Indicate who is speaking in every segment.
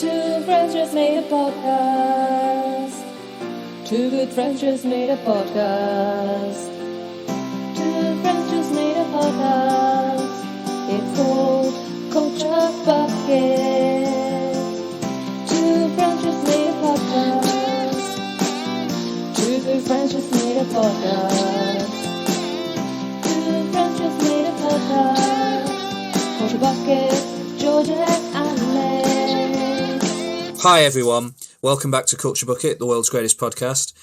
Speaker 1: Two friends just made a podcast. Two good friends just made a podcast. Two friends just made a podcast. It's called Culture Bucket. Two friends just made a podcast. Two good friends just made a podcast. Two friends just made a podcast. Culture Bucket, Georgia and Alex.
Speaker 2: Hi everyone, welcome back to Culture Bucket, the world's greatest podcast.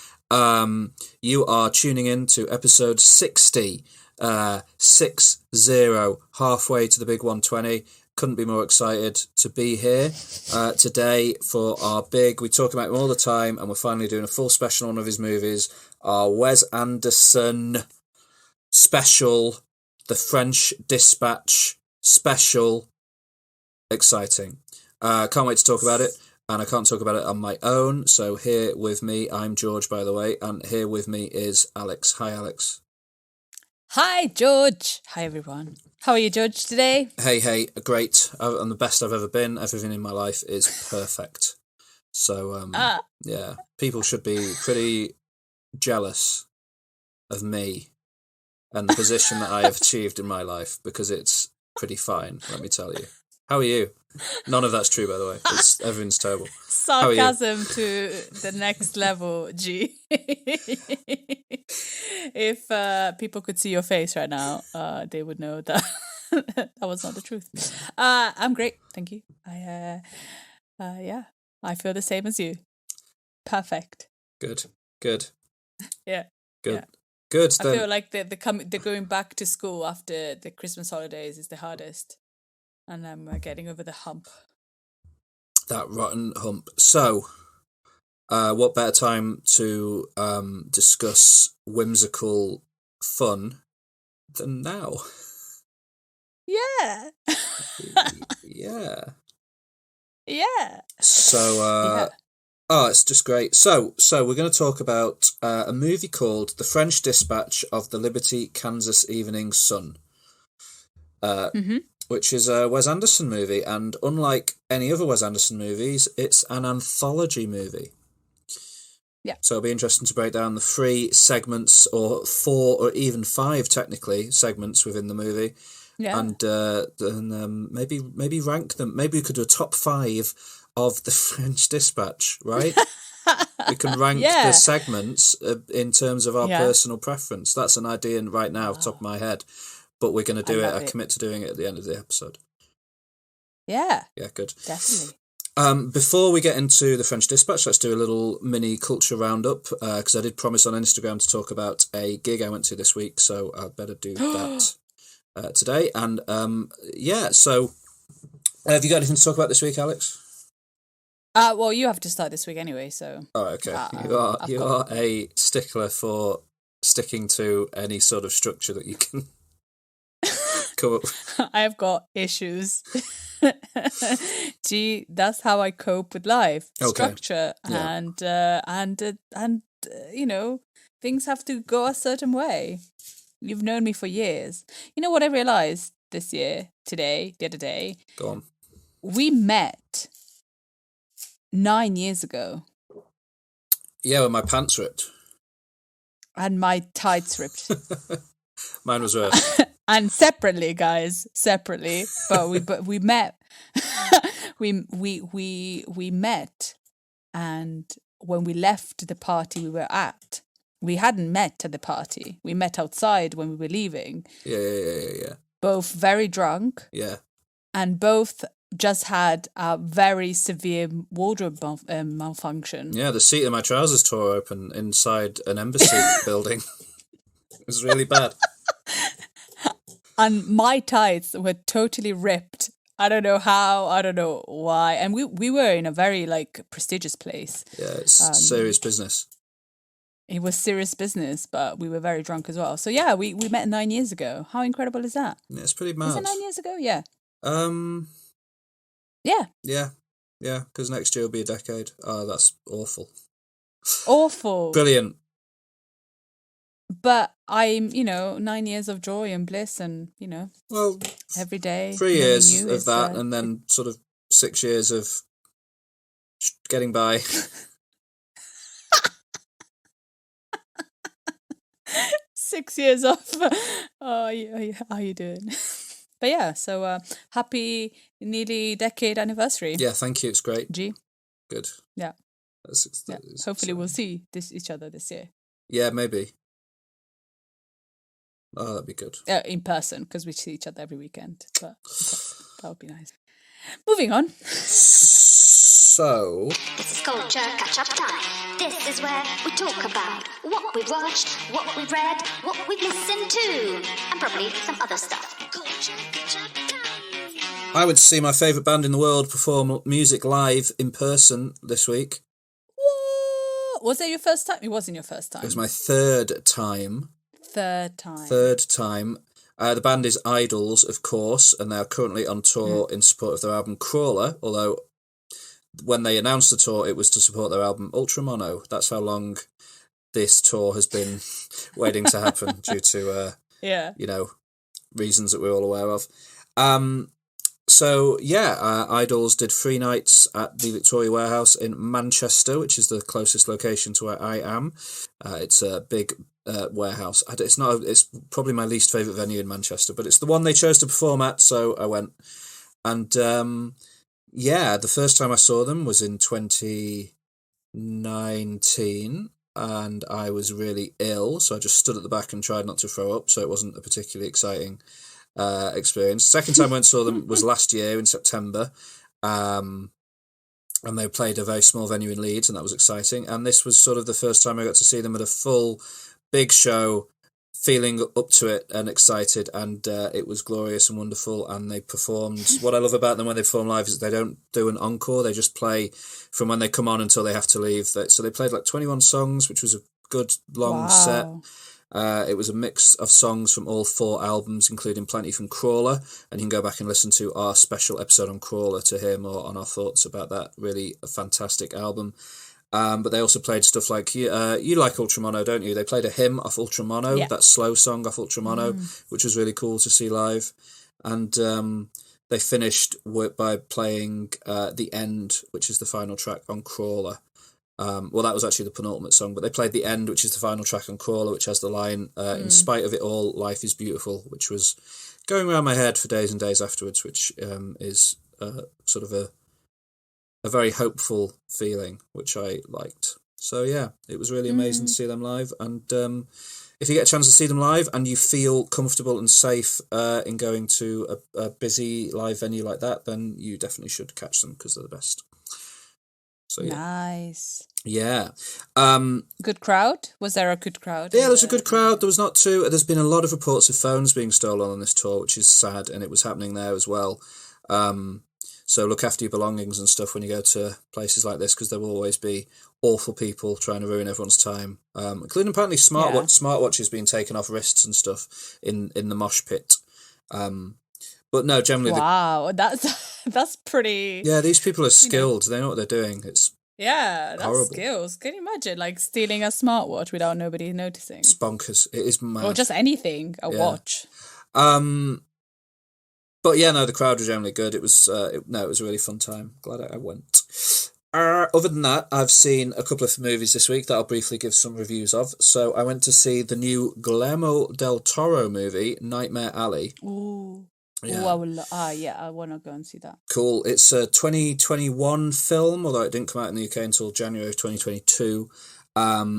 Speaker 2: You are tuning in to episode 60, 60, halfway to the big 120. Couldn't be more excited to be here today for our big, we talk about him all the time, and we're finally doing a full special on one of his movies, our Wes Anderson special, The French Dispatch special. Exciting. Can't wait to talk about it. And I can't talk about it on my own. So here with me, I'm George, by the way, and here with me is Alex. Hi, Alex.
Speaker 3: Hi, George. Hi, everyone. How are you, George, today?
Speaker 2: Hey, great. I'm the best I've ever been. Everything in my life is perfect. So, yeah, people should be pretty jealous of me and the position that I have achieved in my life, because it's pretty fine, let me tell you. How are you? None of that's true, by the way. Everything's terrible.
Speaker 3: Sarcasm to the next level, G. If people could see your face right now, they would know that that was not the truth. I'm great, thank you. I feel the same as you. Perfect.
Speaker 2: Good.
Speaker 3: Yeah.
Speaker 2: Good.
Speaker 3: Yeah.
Speaker 2: Good.
Speaker 3: I feel like the going back to school after the Christmas holidays is the hardest. And I'm getting over the hump.
Speaker 2: That rotten hump. So, what better time to discuss whimsical fun than now?
Speaker 3: Yeah.
Speaker 2: Yeah.
Speaker 3: Yeah.
Speaker 2: So, it's just great. So we're going to talk about a movie called The French Dispatch of the Liberty Kansas Evening Sun. Which is a Wes Anderson movie, and unlike any other Wes Anderson movies, it's an anthology movie.
Speaker 3: Yeah.
Speaker 2: So it'll be interesting to break down the 3 segments, or 4, or even 5 technically segments within the movie.
Speaker 3: Yeah.
Speaker 2: And maybe rank them. Maybe we could do a top 5 of the French Dispatch, right? We can rank the segments in terms of our personal preference. That's an idea right now, off the top of my head. But we're going to do it. I commit to doing it at the end of the episode.
Speaker 3: Yeah.
Speaker 2: Yeah, good.
Speaker 3: Definitely.
Speaker 2: Before we get into the French Dispatch, let's do a little mini culture roundup, because I did promise on Instagram to talk about a gig I went to this week, so I'd better do that today. And so have you got anything to talk about this week, Alex?
Speaker 3: Well, you have to start this week anyway, so.
Speaker 2: Oh, okay. You are a stickler for sticking to any sort of structure that you can. Cool.
Speaker 3: I've got issues. Gee, that's how I cope with life.
Speaker 2: Okay.
Speaker 3: Structure and you know, things have to go a certain way. You've known me for years. You know what I realized the other day?
Speaker 2: Go on.
Speaker 3: We met 9 years ago.
Speaker 2: Yeah, when my pants ripped.
Speaker 3: And my tights ripped.
Speaker 2: Mine was worse.
Speaker 3: And separately, guys, but we met. we met, and when we left the party we were at, we hadn't met at the party. We met outside when we were leaving.
Speaker 2: Yeah.
Speaker 3: Both very drunk.
Speaker 2: Yeah.
Speaker 3: And both just had a very severe wardrobe malfunction.
Speaker 2: Yeah, the seat of my trousers tore open inside an embassy building. It was really bad.
Speaker 3: And my tights were totally ripped. I don't know how, I don't know why. And we were in a very, prestigious place.
Speaker 2: Yeah, it's serious business.
Speaker 3: It was serious business, but we were very drunk as well. So, yeah, we met 9 years ago. How incredible is that?
Speaker 2: Yeah, it's pretty mad.
Speaker 3: Is it 9 years ago? Yeah.
Speaker 2: Yeah. Yeah, because next year will be a decade. Oh, that's awful.
Speaker 3: Awful.
Speaker 2: Brilliant.
Speaker 3: But I'm, 9 years of joy and bliss and,
Speaker 2: well,
Speaker 3: every day.
Speaker 2: 3 years of that and then sort of 6 years of getting by.
Speaker 3: 6 years off. Oh, how are you doing? But yeah, so happy nearly decade anniversary.
Speaker 2: Yeah, thank you. It's great.
Speaker 3: G.
Speaker 2: Good.
Speaker 3: Yeah.
Speaker 2: That's
Speaker 3: Hopefully we'll see each other this year.
Speaker 2: Yeah, maybe. Oh, that'd be good.
Speaker 3: In person, because we see each other every weekend. But that would be nice. Moving on.
Speaker 2: So...
Speaker 4: This is Culture Catch-Up Time. This is where we talk about what we've watched, what we've read, what we've listened to, and probably some other stuff. Culture Catch-Up Time.
Speaker 2: I went to see my favourite band in the world perform music live in person this week.
Speaker 3: What? Was that your first time? It wasn't your first time.
Speaker 2: It was my third time.
Speaker 3: Third time.
Speaker 2: The band is Idols, of course, and they're currently on tour in support of their album Crawler, although when they announced the tour, it was to support their album Ultra Mono. That's how long this tour has been waiting to happen due to, reasons that we're all aware of. Idols did 3 nights at the Victoria Warehouse in Manchester, which is the closest location to where I am. It's a big warehouse. It's probably my least favourite venue in Manchester, but it's the one they chose to perform at, so I went. And the first time I saw them was in 2019, and I was really ill, so I just stood at the back and tried not to throw up, so it wasn't a particularly exciting experience. Second time I went and saw them was last year in September, and they played a very small venue in Leeds, and that was exciting. And this was sort of the first time I got to see them at a full, big show, feeling up to it and excited, and it was glorious and wonderful. And they performed. What I love about them when they perform live is they don't do an encore. They just play from when they come on until they have to leave. So they played like 21 songs, which was a good long set. It was a mix of songs from all 4 albums, including plenty from Crawler, and you can go back and listen to our special episode on Crawler to hear more on our thoughts about that really fantastic album. But they also played stuff like, you like Ultramono, don't you? They played a hymn off Ultramono, that slow song off Ultramono, which was really cool to see live. And they finished by playing The End, which is the final track on Crawler. That was actually the penultimate song, but they played The End, which is the final track on Crawler, which has the line, in spite of it all, life is beautiful, which was going around my head for days and days afterwards, which is sort of a very hopeful feeling, which I liked. So yeah, it was really amazing to see them live. And if you get a chance to see them live and you feel comfortable and safe in going to a busy live venue like that, then you definitely should catch them because they're the best. So yeah.
Speaker 3: Nice.
Speaker 2: Yeah.
Speaker 3: Good crowd? Was there a good crowd?
Speaker 2: Yeah, there's a good crowd. There was not too... There's been a lot of reports of phones being stolen on this tour, which is sad, and it was happening there as well. So look after your belongings and stuff when you go to places like this, because there will always be awful people trying to ruin everyone's time, including apparently smartwatches being taken off wrists and stuff in the mosh pit. But no, generally...
Speaker 3: Wow, that's pretty...
Speaker 2: Yeah, these people are skilled. They know what they're doing. It's
Speaker 3: that's
Speaker 2: horrible.
Speaker 3: Skills. Can you imagine, like, stealing a smartwatch without nobody noticing?
Speaker 2: It's bonkers. It is mad.
Speaker 3: Or just anything, a watch.
Speaker 2: But yeah, no, the crowd was generally good. It was it was a really fun time. Glad I went. Other than that, I've seen a couple of movies this week that I'll briefly give some reviews of. So I went to see the new Guillermo del Toro movie, Nightmare Alley.
Speaker 3: Ooh.
Speaker 2: Yeah.
Speaker 3: I want to go and see that.
Speaker 2: Cool. It's a 2021 film, although it didn't come out in the UK until January of 2022.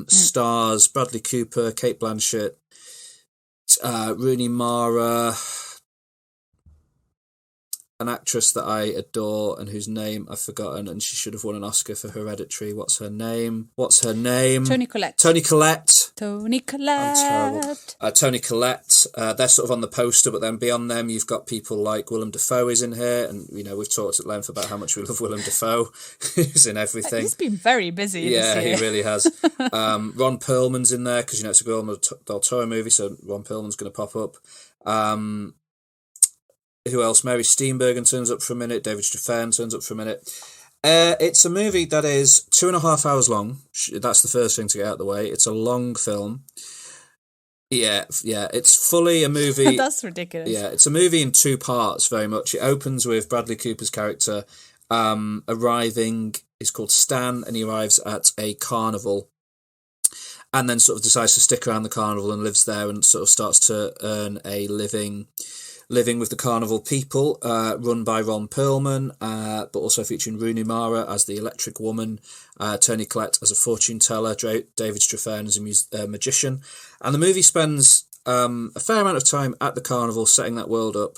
Speaker 2: Stars Bradley Cooper, Kate Blanchett, Rooney Mara, an actress that I adore and whose name I've forgotten, and she should have won an Oscar for Hereditary. What's her name?
Speaker 3: Toni Collette.
Speaker 2: Toni Collette.
Speaker 3: Toni Collette.
Speaker 2: I'm terrible. Toni Collette. They're sort of on the poster, but then beyond them, you've got people like Willem Dafoe is in here, and we've talked at length about how much we love Willem Dafoe. He's in everything.
Speaker 3: He's been very busy.
Speaker 2: Yeah,
Speaker 3: this year.
Speaker 2: he really has. Ron Perlman's in there because it's a Guillermo del Toro movie, so Ron Perlman's going to pop up. Who else? Mary Steenburgen turns up for a minute. David Strathairn turns up for a minute. It's a movie that is 2.5 hours long. That's the first thing to get out of the way. It's a long film. Yeah. It's fully a movie.
Speaker 3: That's ridiculous.
Speaker 2: Yeah, it's a movie in 2 parts, very much. It opens with Bradley Cooper's character arriving. He's called Stan, and he arrives at a carnival, and then sort of decides to stick around the carnival and lives there, and sort of starts to earn a living with the carnival people, run by Ron Perlman, but also featuring Rooney Mara as the Electric Woman, Toni Collette as a fortune teller, David Strathairn as a magician. And the movie spends a fair amount of time at the carnival setting that world up,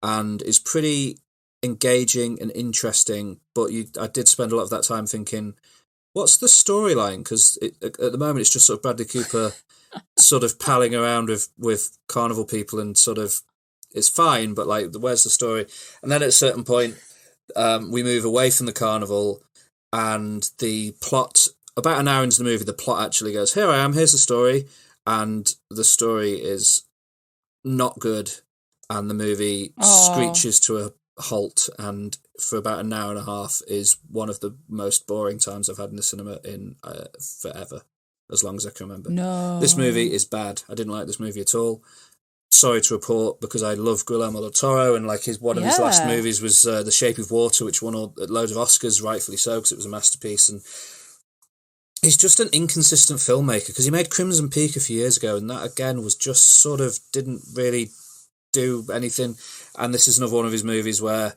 Speaker 2: and is pretty engaging and interesting. But I did spend a lot of that time thinking, what's the storyline? Because at the moment it's just sort of Bradley Cooper sort of palling around with carnival people, and sort of, it's fine, but like, where's the story? And then at a certain point, we move away from the carnival, and the plot, about an hour into the movie, the plot actually goes, here I am, here's the story. And the story is not good, and the movie screeches to a halt, and for about an hour and a half is one of the most boring times I've had in the cinema in forever, as long as I can remember.
Speaker 3: No.
Speaker 2: This movie is bad. I didn't like this movie at all. Sorry to report, because I love Guillermo del Toro, and like one of his last movies was The Shape of Water, which won loads of Oscars, rightfully so, because it was a masterpiece. And he's just an inconsistent filmmaker, because he made Crimson Peak a few years ago, and that again was just sort of didn't really do anything. And this is another one of his movies where,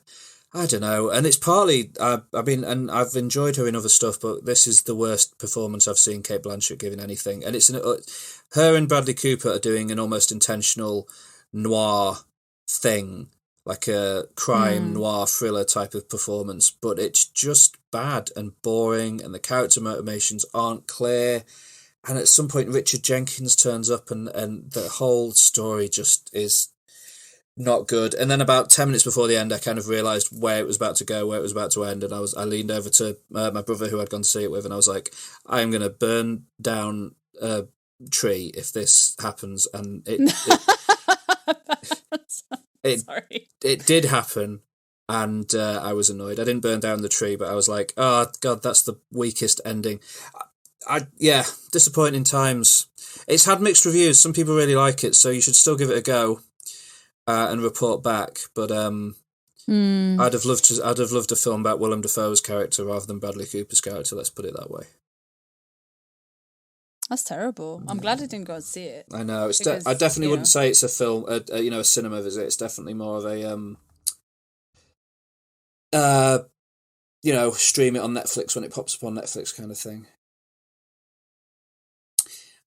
Speaker 2: I don't know, and it's partly, and I've enjoyed her in other stuff, but this is the worst performance I've seen Cate Blanchett giving anything. And it's her and Bradley Cooper are doing an almost intentional noir thing, like a crime noir thriller type of performance, but it's just bad and boring, and the character motivations aren't clear. And at some point Richard Jenkins turns up, and the whole story just is not good. And then about 10 minutes before the end, I kind of realised where it was about to go, where it was about to end, and I leaned over to my brother, who I'd gone to see it with, and I was like, I am going to burn down a tree if this happens. And it did happen, and I was annoyed. I didn't burn down the tree, but I was like, oh god, that's the weakest ending. Disappointing times. It's had mixed reviews. Some people really like it, so you should still give it a go. And report back, but I'd have loved a film about Willem Dafoe's character rather than Bradley Cooper's character. Let's put it that way.
Speaker 3: That's terrible. I'm glad I didn't go and see it.
Speaker 2: I know. I definitely wouldn't say it's a film, a cinema visit. It's definitely more of a stream it on Netflix when it pops up on Netflix kind of thing.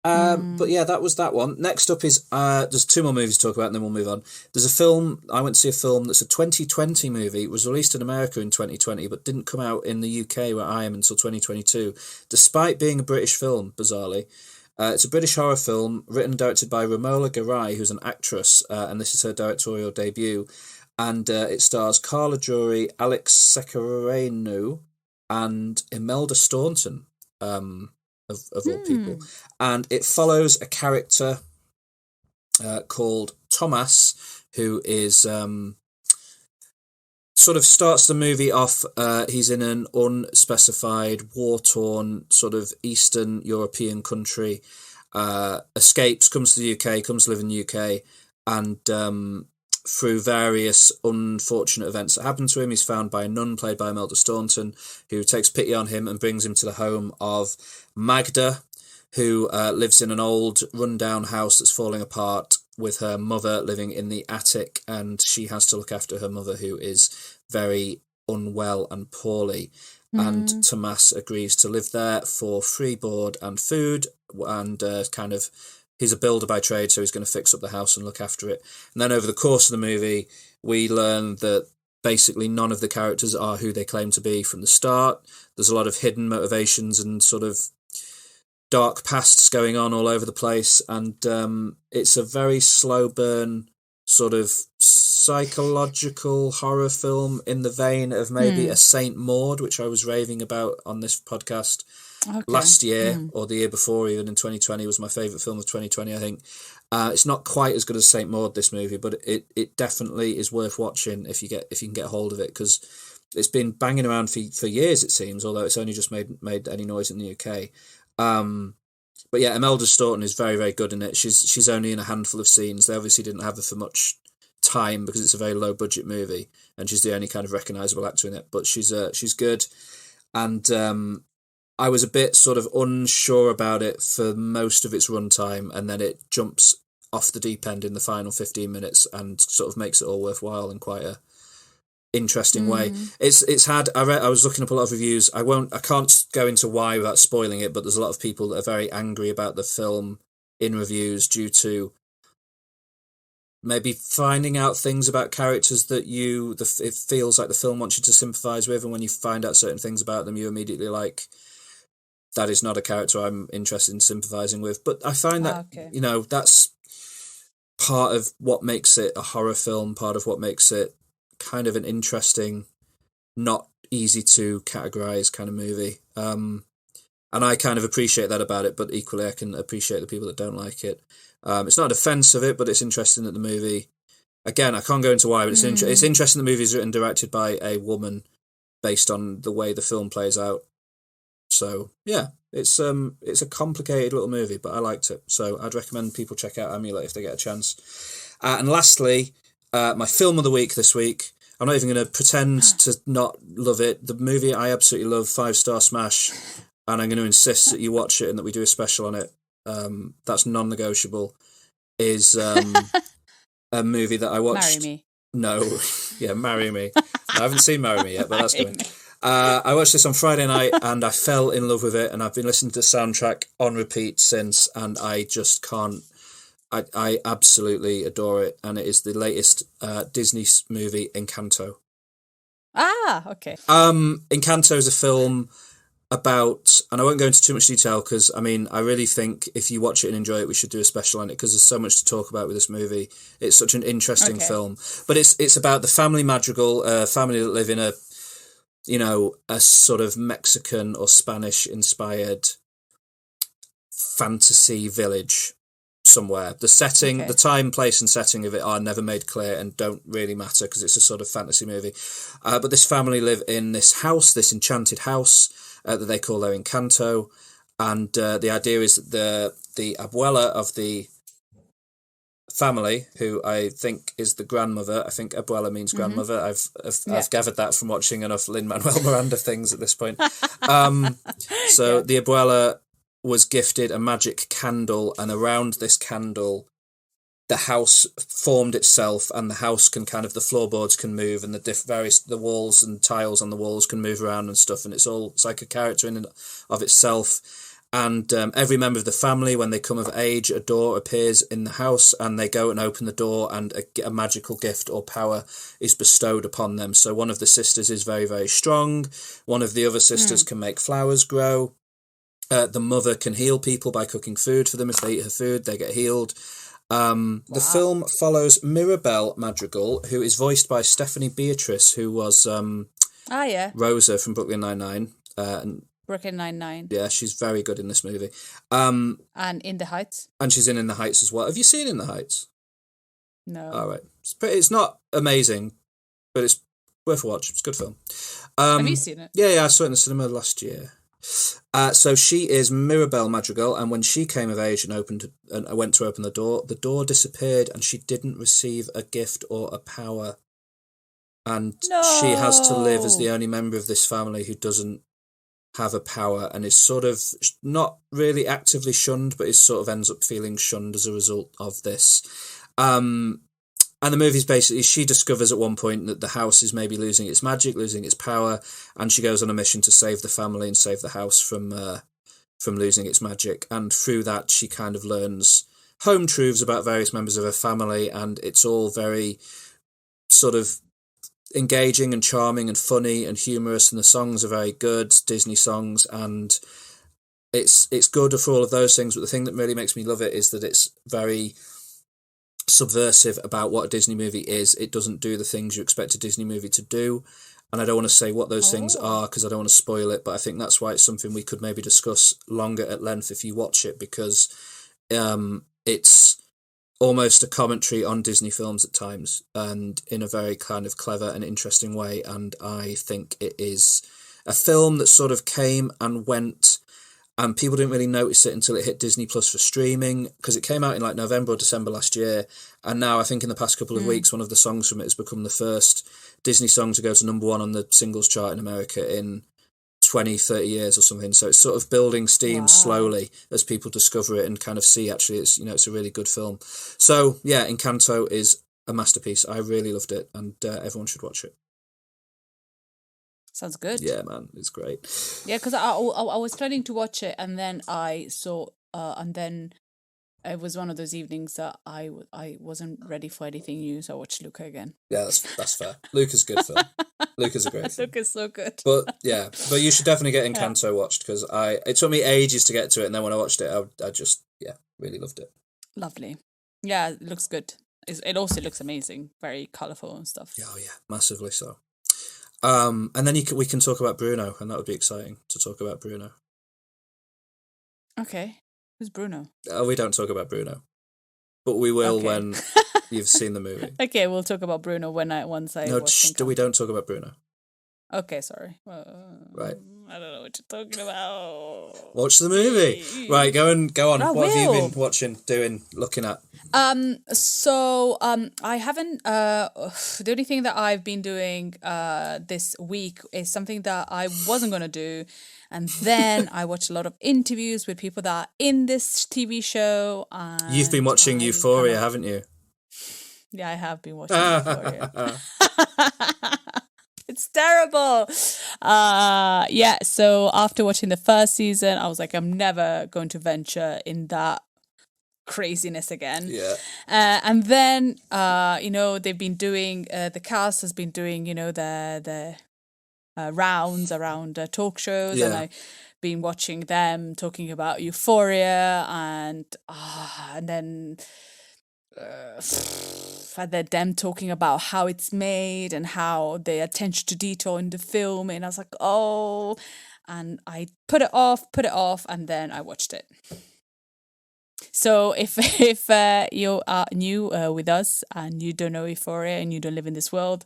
Speaker 2: But yeah, that was that one. Next up is there's two more movies to talk about, and then we'll move on. There's a film, I went to see a film that's a 2020 movie. It was released in America in 2020, but didn't come out in the UK where I am until 2022, despite being a British film, bizarrely. It's a British horror film written and directed by Romola Garai, who's an actress, and this is her directorial debut. And it stars Carla Jury, Alex Secarenu, and Imelda Staunton. Of all people. And it follows a character called Thomas, who is sort of starts the movie off, he's in an unspecified, war-torn sort of Eastern European country, escapes, comes to the UK, comes to live in the UK, and through various unfortunate events that happen to him, he's found by a nun played by Imelda Staunton, who takes pity on him and brings him to the home of Magda, who lives in an old rundown house that's falling apart, with her mother living in the attic, and she has to look after her mother, who is very unwell and poorly. And Tomas agrees to live there for free board and food, and he's a builder by trade, so he's going to fix up the house and look after it. And then over the course of the movie, we learn that basically none of the characters are who they claim to be from the start. There's a lot of hidden motivations and sort of dark pasts going on all over the place. And it's a very slow burn sort of psychological horror film in the vein of maybe a Saint Maud, which I was raving about on this podcast last year, or the year before, even in 2020, was my favourite film of 2020, I think. It's not quite as good as Saint Maud, this movie, but it definitely is worth watching if you can get hold of it, because it's been banging around for years, it seems, although it's only just made any noise in the UK. But yeah, Imelda Staunton is very, very good in it. She's only in a handful of scenes. They obviously didn't have her for much time because it's a very low budget movie and she's the only kind of recognisable actor in it. But she's good, and I was a bit sort of unsure about it for most of its runtime, and then it jumps off the deep end in the final 15 minutes and sort of makes it all worthwhile in quite a interesting way. It's had, I was looking up a lot of reviews. I can't go into why without spoiling it, but there's a lot of people that are very angry about the film in reviews due to maybe finding out things about characters that it feels like the film wants you to sympathise with, and when you find out certain things about them, you immediately like, that is not a character I'm interested in sympathising with. But I find that, that's part of what makes it a horror film, part of what makes it kind of an interesting, not easy to categorise kind of movie. And I kind of appreciate that about it, but equally I can appreciate the people that don't like it. It's not a defence of it, but it's interesting that the movie, again, I can't go into why, but it's interesting the movie is written and directed by a woman based on the way the film plays out. So, yeah, it's a complicated little movie, but I liked it. So I'd recommend people check out Amulet if they get a chance. And lastly, my film of the week this week, I'm not even going to pretend to not love it. The movie I absolutely love, 5-star smash, and I'm going to insist that you watch it and that we do a special on it. That's non-negotiable, is a movie that I watched.
Speaker 3: Marry Me.
Speaker 2: No, yeah, Marry Me. I haven't seen Marry Me yet, but that's coming. I watched this on Friday night and I fell in love with it, and I've been listening to the soundtrack on repeat since, and I just can't. I absolutely adore it, and it is the latest Disney movie, Encanto.
Speaker 3: Ah, okay.
Speaker 2: Encanto is a film about, and I won't go into too much detail because, I mean, I really think if you watch it and enjoy it, we should do a special on it because there's so much to talk about with this movie. It's such an interesting film. But it's about the family madrigal, a family that live in a sort of Mexican or Spanish-inspired fantasy village somewhere. The setting, the time, place and setting of it are never made clear and don't really matter because it's a sort of fantasy movie. But this family live in this house, this enchanted house that they call their Encanto. And the idea is that the abuela of the family, who I think is the grandmother, I think abuela means grandmother. I've gathered that from watching enough Lin-Manuel Miranda things at this point. The abuela was gifted a magic candle, and around this candle the house formed itself, and the house can kind of, the floorboards can move, and the walls and tiles on the walls can move around and stuff, and it's like a character in and of itself. And every member of the family, when they come of age, a door appears in the house and they go and open the door, and a magical gift or power is bestowed upon them. So one of the sisters is very, very strong. One of the other sisters can make flowers grow. The mother can heal people by cooking food for them. If they eat her food, they get healed. The film follows Mirabelle Madrigal, who is voiced by Stephanie Beatrice, who was Rosa from Brooklyn Nine-Nine.
Speaker 3: Brooklyn Nine-Nine.
Speaker 2: Yeah, she's very good in this movie.
Speaker 3: And In the Heights.
Speaker 2: And she's in The Heights as well. Have you seen In the Heights?
Speaker 3: No.
Speaker 2: All right. It's not amazing, but it's worth a watch. It's a good film.
Speaker 3: Have you seen it?
Speaker 2: Yeah, I saw it in the cinema last year. So she is Mirabelle Madrigal, and when she came of age and went to open the door disappeared, and she didn't receive a gift or a power. And she has to live as the only member of this family who doesn't have a power, and is sort of not really actively shunned, but is sort of ends up feeling shunned as a result of this. And the movie's basically, she discovers at one point that the house is maybe losing its magic, losing its power, and she goes on a mission to save the family and save the house from losing its magic. And through that, she kind of learns home truths about various members of her family, and it's all very sort of engaging and charming and funny and humorous, and the songs are very good, Disney songs, and it's good for all of those things. But the thing that really makes me love it is that it's very subversive about what a Disney movie is. It doesn't do the things you expect a Disney movie to do, and I don't want to say what those things are because I don't want to spoil it, but I think that's why it's something we could maybe discuss longer at length if you watch it, because it's almost a commentary on Disney films at times, and in a very kind of clever and interesting way. And I think it is a film that sort of came and went and people didn't really notice it until it hit Disney Plus for streaming, because it came out in like November or December last year, and now I think in the past couple of weeks one of the songs from it has become the first Disney song to go to number one on the singles chart in America in 20, 30 years or something. So it's sort of building steam slowly as people discover it and kind of see actually it's, you know, it's a really good film. So yeah, Encanto is a masterpiece. I really loved it, and everyone should watch it.
Speaker 3: Sounds good.
Speaker 2: Yeah, man, it's great.
Speaker 3: Yeah, because I was planning to watch it, and then I saw, and then it was one of those evenings that I wasn't ready for anything new, so I watched Luca again.
Speaker 2: Yeah, that's fair. Luca's a good film. Luca's a great film.
Speaker 3: Luca's so good.
Speaker 2: But yeah, but you should definitely get Encanto watched, because it took me ages to get to it, and then when I watched it, I just really loved it.
Speaker 3: Lovely. Yeah, it looks good. It also looks amazing, very colourful and stuff.
Speaker 2: Oh yeah, massively so. And then we can talk about Bruno, and that would be exciting to talk about Bruno.
Speaker 3: Okay, who's Bruno?
Speaker 2: We don't talk about Bruno, but we will
Speaker 3: Okay.
Speaker 2: when you've seen the movie.
Speaker 3: Okay, we'll talk about Bruno once I
Speaker 2: No,
Speaker 3: watch
Speaker 2: we
Speaker 3: Encanto.
Speaker 2: don't talk about Bruno.
Speaker 3: Okay, sorry.
Speaker 2: Right.
Speaker 3: I don't know what you're talking about.
Speaker 2: Watch the movie. Right, go on.
Speaker 3: I
Speaker 2: What have you
Speaker 3: will.
Speaker 2: been watching, doing, looking at?
Speaker 3: So I haven't the only thing that I've been doing this week is something that I wasn't gonna do, and then I watched a lot of interviews with people that are in this TV show. And
Speaker 2: You've been watching Euphoria, haven't you?
Speaker 3: Yeah, I have been watching Euphoria. It's terrible. Yeah, so after watching the first season, I was like, I'm never going to venture in that craziness again.
Speaker 2: Yeah.
Speaker 3: And then, they've been doing, the cast has been doing, the rounds around talk shows. And
Speaker 2: Yeah.
Speaker 3: I've been watching them talking about Euphoria and then them talking about how it's made and how the attention to detail in the film, and I was like, oh, and I put it off, and then I watched it. So if you are new with us and you don't know Euphoria and you don't live in this world,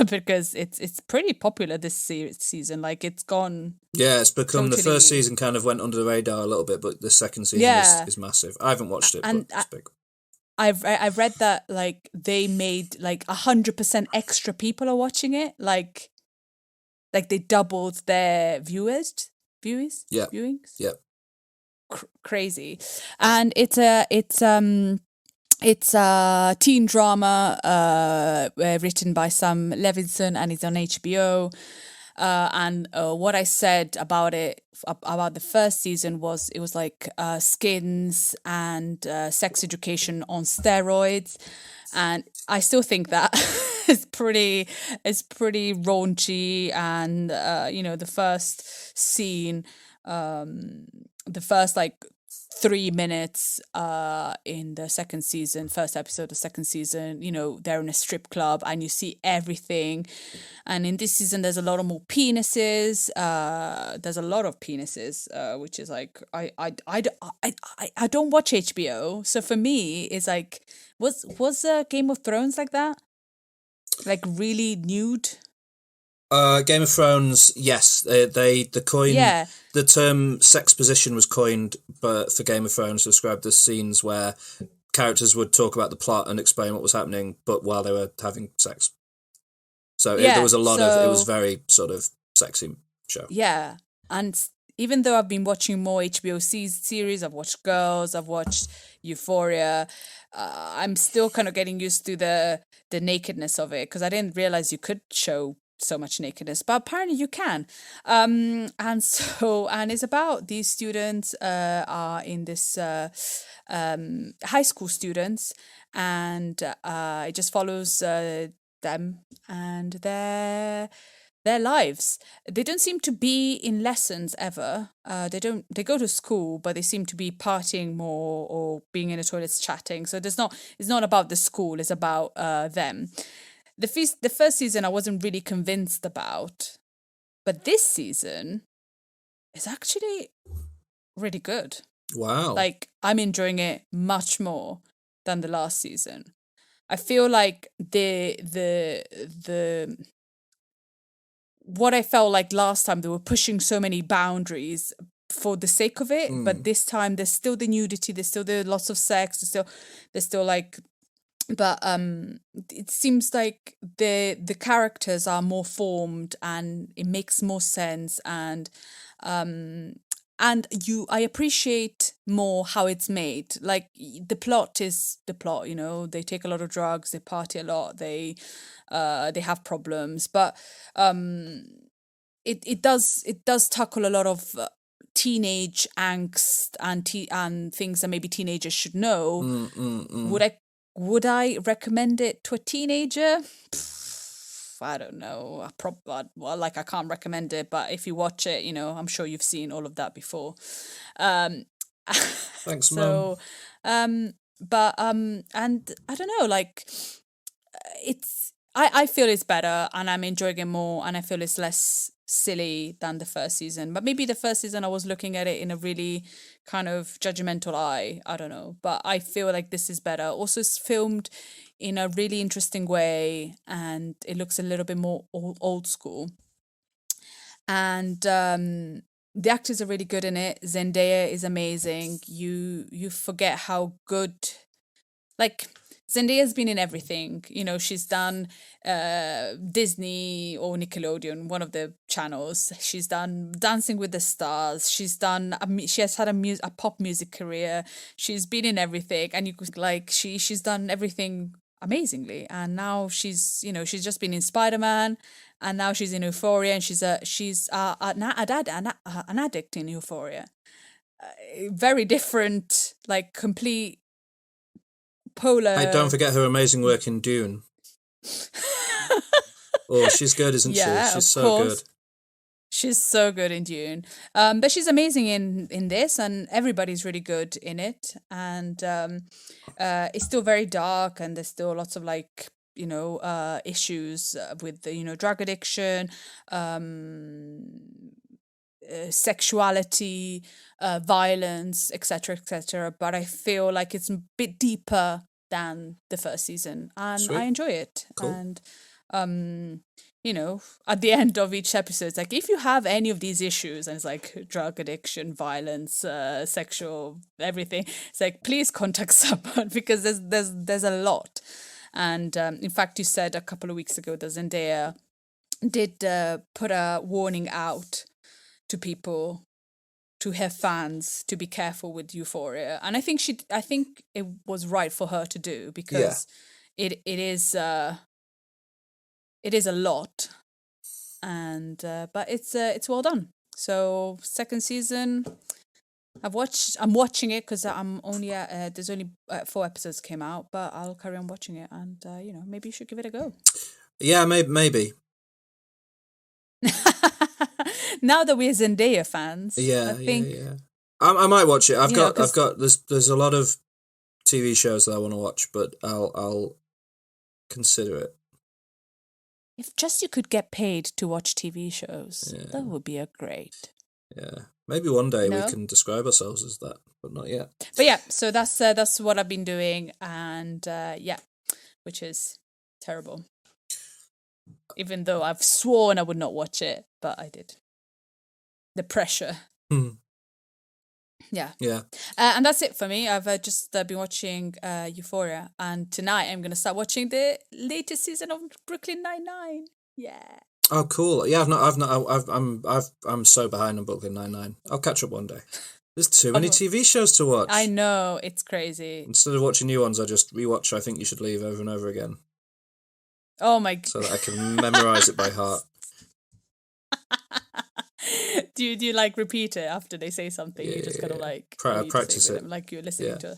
Speaker 3: because it's pretty popular this season, like it's gone.
Speaker 2: Yeah, it's become the
Speaker 3: Totally.
Speaker 2: first season kind of went under the radar a little bit, but the second season
Speaker 3: Yeah.
Speaker 2: is massive. I haven't watched it,
Speaker 3: And
Speaker 2: but it's big.
Speaker 3: I've read that like they made like 100% extra people are watching it, like they doubled their viewings.
Speaker 2: Yeah. Yeah.
Speaker 3: Crazy. And it's a teen drama written by Sam Levinson, and it's on HBO. And what I said about it, about the first season, was it was like skins and sex education on steroids, and I still think that is pretty raunchy. And the first scene, the first like 3 minutes in the first episode of the second season, they're in a strip club and you see everything. And in this season there's a lot of more penises. There's a lot of penises, which is like I don't watch HBO, so for me it's like, was Game of Thrones like that, like really nude?
Speaker 2: Game of Thrones, yes. The term sex position was coined for Game of Thrones to describe the scenes where characters would talk about the plot and explain what was happening, but while they were having sex. So there was a lot of, it was very sort of sexy show.
Speaker 3: Yeah, and even though I've been watching more HBO series, I've watched Girls, I've watched Euphoria, I'm still kind of getting used to the nakedness of it, because I didn't realize you could show so much nakedness, but apparently you can. And it's about these students are in this high school students, and it just follows them and their lives. They don't seem to be in lessons ever. They go to school, but they seem to be partying more or being in the toilets chatting. So it's not about the school, it's about them. The first season I wasn't really convinced about, but this season is actually really good.
Speaker 2: Wow.
Speaker 3: Like, I'm enjoying it much more than the last season. I feel like the what I felt like last time, they were pushing so many boundaries for the sake of it, but this time there's still the nudity, there's still the lots of sex, there's still like, but it seems like the characters are more formed and it makes more sense, and I appreciate more how it's made. Like the plot is the plot, you know, they take a lot of drugs, they party a lot, they have problems, but it does tackle a lot of teenage angst and things that maybe teenagers should know. Would I recommend it to a teenager? I don't know. I can't recommend it, but if you watch it, you know, I'm sure you've seen all of that before.
Speaker 2: Thanks,
Speaker 3: so,
Speaker 2: Mum.
Speaker 3: and I don't know, like I feel it's better and I'm enjoying it more, and I feel it's less silly than the first season. But maybe the first season I was looking at it in a really kind of judgmental eye. I don't know. But I feel like this is better. Also, it's filmed in a really interesting way and it looks a little bit more old school. And the actors are really good in it. Zendaya is amazing. You forget how good, like, Zendaya's been in everything. You know, she's done Disney or Nickelodeon, one of the channels. She's done Dancing with the Stars. She has had a pop music career. She's been in everything, and you could like she's done everything amazingly. And now she's just been in Spider-Man, and now she's in Euphoria, and she's an addict in Euphoria. Very different, like complete polar.
Speaker 2: Hey, don't forget her amazing work in Dune. Oh, she's good, isn't she? She's so good.
Speaker 3: She's so good in Dune. But she's amazing in this, and everybody's really good in it. And it's still very dark, and there's still lots of like, you know, issues with the, you know, drug addiction, sexuality, violence, etc., etc. But I feel like it's a bit deeper than the first season, and
Speaker 2: Sweet.
Speaker 3: I enjoy it.
Speaker 2: Cool.
Speaker 3: And you know, at the end of each episode, it's like, if you have any of these issues, and it's like drug addiction, violence, sexual, everything, it's like, please contact someone, because there's a lot. And in fact, you said a couple of weeks ago that Zendaya did put a warning out to people, to her fans, to be careful with Euphoria. And I think it was right for her to do, because it is a lot, and but it's well done. So second season, I'm watching it because I'm only there's only 4 episodes came out, but I'll carry on watching it, and you know, maybe you should give it a go.
Speaker 2: Yeah, maybe.
Speaker 3: Now that we're Zendaya fans, I think
Speaker 2: I might watch it. I've got there's a lot of TV shows that I want to watch, but I'll consider it.
Speaker 3: If just you could get paid to watch TV shows, that would be a great.
Speaker 2: Yeah, maybe one day we can describe ourselves as that, but not yet.
Speaker 3: But yeah, so that's what I've been doing, and which is terrible. Even though I've sworn I would not watch it, but I did. The pressure. Yeah. And that's it for me. I've just been watching Euphoria, and tonight I'm going to start watching the latest season of Brooklyn Nine-Nine. Yeah.
Speaker 2: Oh, cool. Yeah, I'm so behind on Brooklyn Nine-Nine. I'll catch up one day. There's too many TV shows to watch.
Speaker 3: I know, it's crazy.
Speaker 2: Instead of watching new ones, I just rewatch I Think You Should Leave over and over again.
Speaker 3: Oh my God.
Speaker 2: So that I can memorize it by heart.
Speaker 3: Do you like repeat it after they say something? You just kind of like
Speaker 2: practice it,
Speaker 3: like you're listening to,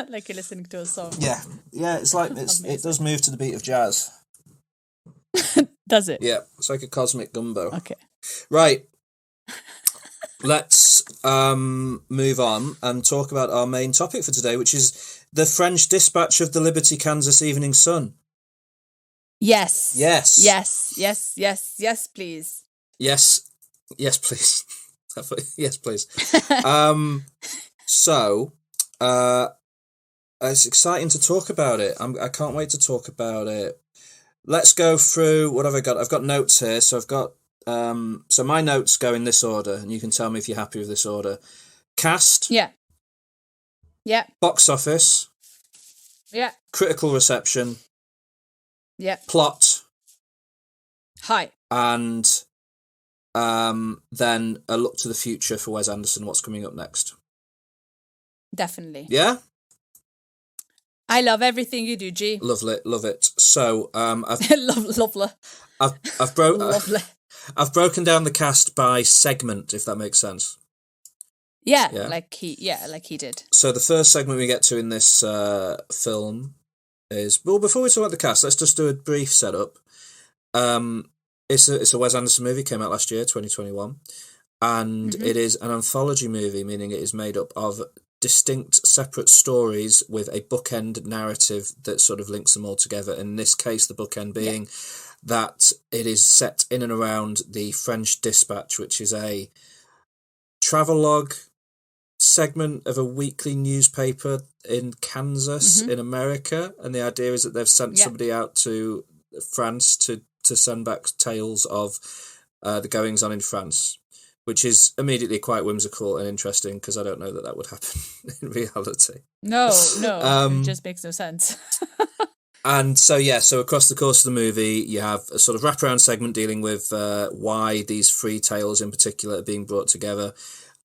Speaker 3: like you're listening to a song.
Speaker 2: Yeah. It's like it does move to the beat of jazz.
Speaker 3: Does it?
Speaker 2: Yeah, it's like a cosmic gumbo.
Speaker 3: Okay.
Speaker 2: Right. Let's move on and talk about our main topic for today, which is the French dispatch of the Liberty Kansas Evening Sun.
Speaker 3: Yes.
Speaker 2: Yes.
Speaker 3: Yes. Yes. Yes. Yes, please.
Speaker 2: Yes. Yes, please. Yes, please. So, it's exciting to talk about it. I can't wait to talk about it. Let's go through, what have I got? I've got notes here. So I've got So my notes go in this order, and you can tell me if you're happy with this order. Cast.
Speaker 3: Yeah. Yeah.
Speaker 2: Box office.
Speaker 3: Yeah.
Speaker 2: Critical reception.
Speaker 3: Yeah.
Speaker 2: Plot.
Speaker 3: High.
Speaker 2: And then a look to the future for Wes Anderson. What's coming up next?
Speaker 3: Definitely.
Speaker 2: Yeah?
Speaker 3: I love everything you do, G.
Speaker 2: Lovely, love it. So
Speaker 3: Lovely. Lovely.
Speaker 2: I've broken down the cast by segment, if that makes sense.
Speaker 3: Yeah,
Speaker 2: Yeah.
Speaker 3: like he did.
Speaker 2: So the first segment we get to in this film is, well, before we talk about the cast, let's just do a brief setup. It's a Wes Anderson movie, came out last year, 2021, and it is an anthology movie, meaning it is made up of distinct separate stories with a bookend narrative that sort of links them all together. In this case, the bookend being that it is set in and around the French Dispatch, which is a travelogue segment of a weekly newspaper in Kansas in America, and the idea is that they've sent somebody out to France to send back tales of the goings on in France, which is immediately quite whimsical and interesting because I don't know that would happen in reality.
Speaker 3: No, it just makes no sense.
Speaker 2: And so across the course of the movie, you have a sort of wraparound segment dealing with why these three tales in particular are being brought together.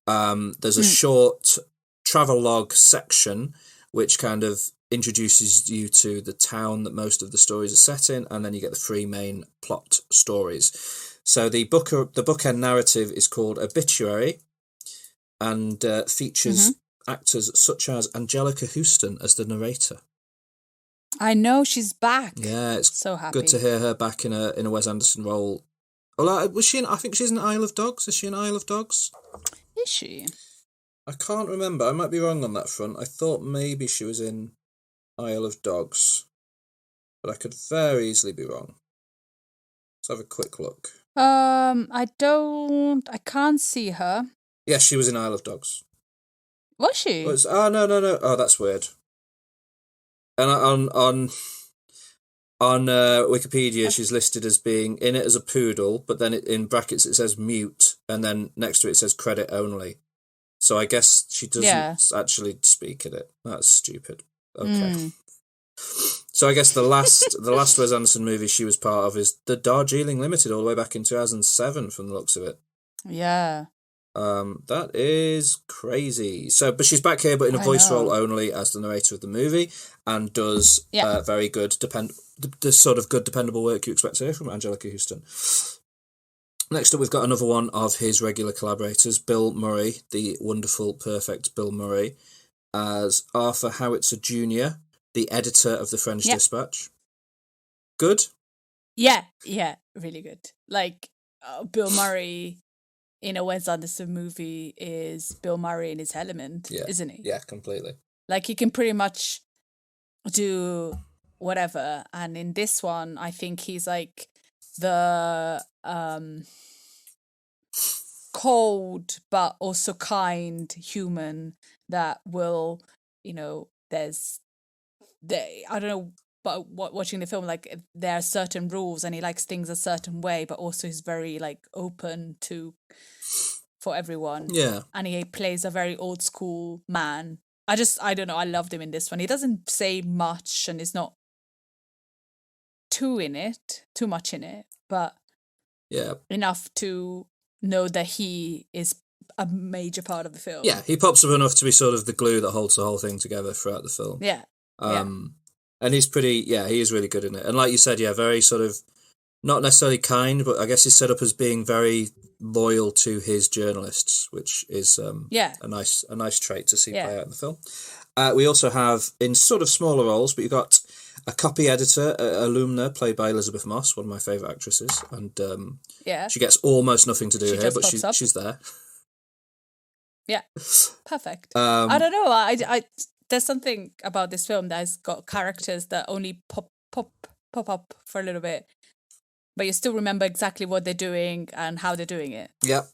Speaker 2: There's a short travelogue section which kind of introduces you to the town that most of the stories are set in, and then you get the three main plot stories. So the bookend narrative is called Obituary, and features actors such as Angelica Houston as the narrator.
Speaker 3: I know, she's back.
Speaker 2: Yeah, it's
Speaker 3: so happy.
Speaker 2: Good to hear her back in a Wes Anderson role. Well, was she in? I think she's in Isle of Dogs. Is she in Isle of Dogs?
Speaker 3: Is she?
Speaker 2: I can't remember. I might be wrong on that front. I thought maybe she was in Isle of Dogs, but I could very easily be wrong. Let's have a quick look.
Speaker 3: I can't see her.
Speaker 2: Yes, she was in Isle of Dogs.
Speaker 3: Was she?
Speaker 2: No. Oh, that's weird. And on Wikipedia, she's listed as being in it as a poodle, but then in brackets it says mute, and then next to it says credit only. So I guess she doesn't actually speak in it. That's stupid. Okay. So I guess the last Wes Anderson movie she was part of is the Darjeeling Limited, all the way back in 2007, from the looks of it.
Speaker 3: Yeah.
Speaker 2: That is crazy. So, but she's back here, but in a voice role only as the narrator of the movie, and does very good, the sort of good, dependable work you expect to hear from Angelica Houston. Next up, we've got another one of his regular collaborators, Bill Murray, the wonderful, perfect Bill Murray, as Arthur Howitzer Jr., the editor of the French Dispatch. Good?
Speaker 3: Yeah, really good. Like, Bill Murray in a Wes Anderson movie is Bill Murray in his element, isn't he?
Speaker 2: Yeah, completely.
Speaker 3: Like, he can pretty much do whatever. And in this one, I think he's like the cold but also kind human that will, I don't know, but watching the film, like, there are certain rules and he likes things a certain way, but also he's very like open for everyone.
Speaker 2: Yeah.
Speaker 3: And he plays a very old school man. I don't know, I loved him in this one. He doesn't say much and it's not too much in it, but enough to know that he is a major part of the film.
Speaker 2: Yeah, he pops up enough to be sort of the glue that holds the whole thing together throughout the film.
Speaker 3: Yeah.
Speaker 2: And he's he is really good in it. And like you said, very sort of, not necessarily kind, but I guess he's set up as being very loyal to his journalists, which is a nice trait to see play out in the film. We also have, in sort of smaller roles, but you've got a copy editor, Alumna, played by Elizabeth Moss, one of my favourite actresses. And she gets almost nothing to do here, but she's there.
Speaker 3: Yeah, perfect. I don't know. I there's something about this film that has got characters that only pop up for a little bit, but you still remember exactly what they're doing and how they're doing it.
Speaker 2: Yep.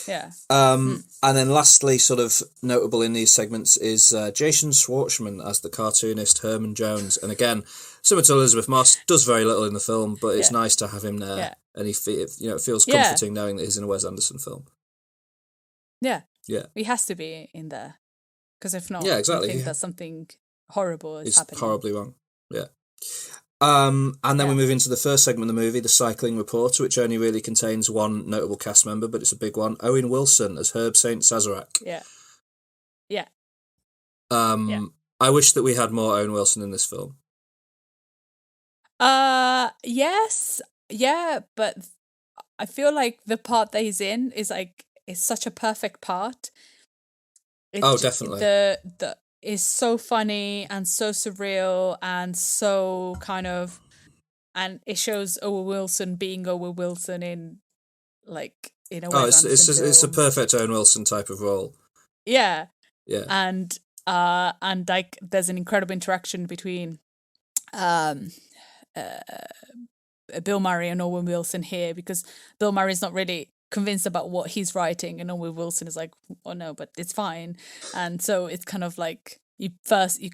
Speaker 3: Yeah.
Speaker 2: And then lastly, sort of notable in these segments is Jason Schwartzman as the cartoonist Herman Jones. And again, similar to Elizabeth Moss, does very little in the film, but it's nice to have him there.
Speaker 3: Yeah.
Speaker 2: And it feels comforting knowing that he's in a Wes Anderson film.
Speaker 3: Yeah.
Speaker 2: Yeah.
Speaker 3: He has to be in there. Because if not,
Speaker 2: exactly.
Speaker 3: I think that something horrible is happening.
Speaker 2: It's horribly wrong. Yeah. And then we move into the first segment of the movie, The Cycling Reporter, which only really contains one notable cast member, but it's a big one. Owen Wilson as Herb St. Sazerac.
Speaker 3: Yeah. Yeah.
Speaker 2: I wish that we had more Owen Wilson in this film.
Speaker 3: Yes. Yeah, but I feel like the part that he's in is such a perfect part.
Speaker 2: Definitely.
Speaker 3: The is so funny and so surreal and so kind of, and it shows Owen Wilson being Owen Wilson in a Wes Anderson film.
Speaker 2: It's a perfect Owen Wilson type of role.
Speaker 3: Yeah.
Speaker 2: Yeah.
Speaker 3: And like there's an incredible interaction between Bill Murray and Owen Wilson here, because Bill Murray's not really convinced about what he's writing, and Owen Wilson is like, oh no, but it's fine. And so it's kind of like you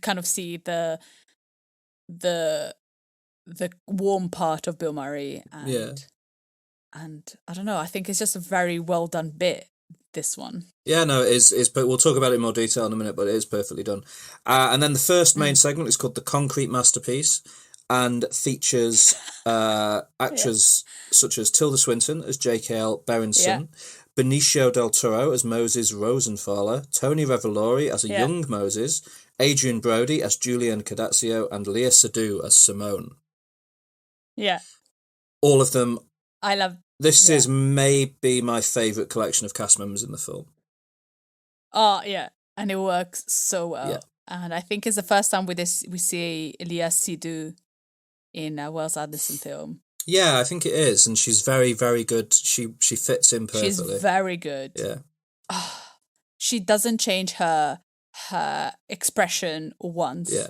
Speaker 3: kind of see the warm part of Bill Murray, and I don't know, I think it's just a very well done bit, this one. Yeah, no, it is, but we'll talk about it in more detail in a minute, but it is perfectly done. And then the first main segment is called The Concrete Masterpiece, and features actors such as Tilda Swinton as J.K.L. Berenson, Benicio del Toro as Moses Rosenthaler, Tony Revolori as a young Moses, Adrian Brody as Julian Cadacio, and Leah Seydoux as Simone. Yeah. All of them. I love...
Speaker 2: This is maybe my favourite collection of cast members in the film.
Speaker 3: Oh, yeah. And it works so well. Yeah. And I think it's the first time we see Leah Seydoux in a Wes Anderson film.
Speaker 2: Yeah, I think it is, and she's very, very good. She fits in perfectly.
Speaker 3: She's very good.
Speaker 2: Yeah.
Speaker 3: She doesn't change her expression once.
Speaker 2: Yeah.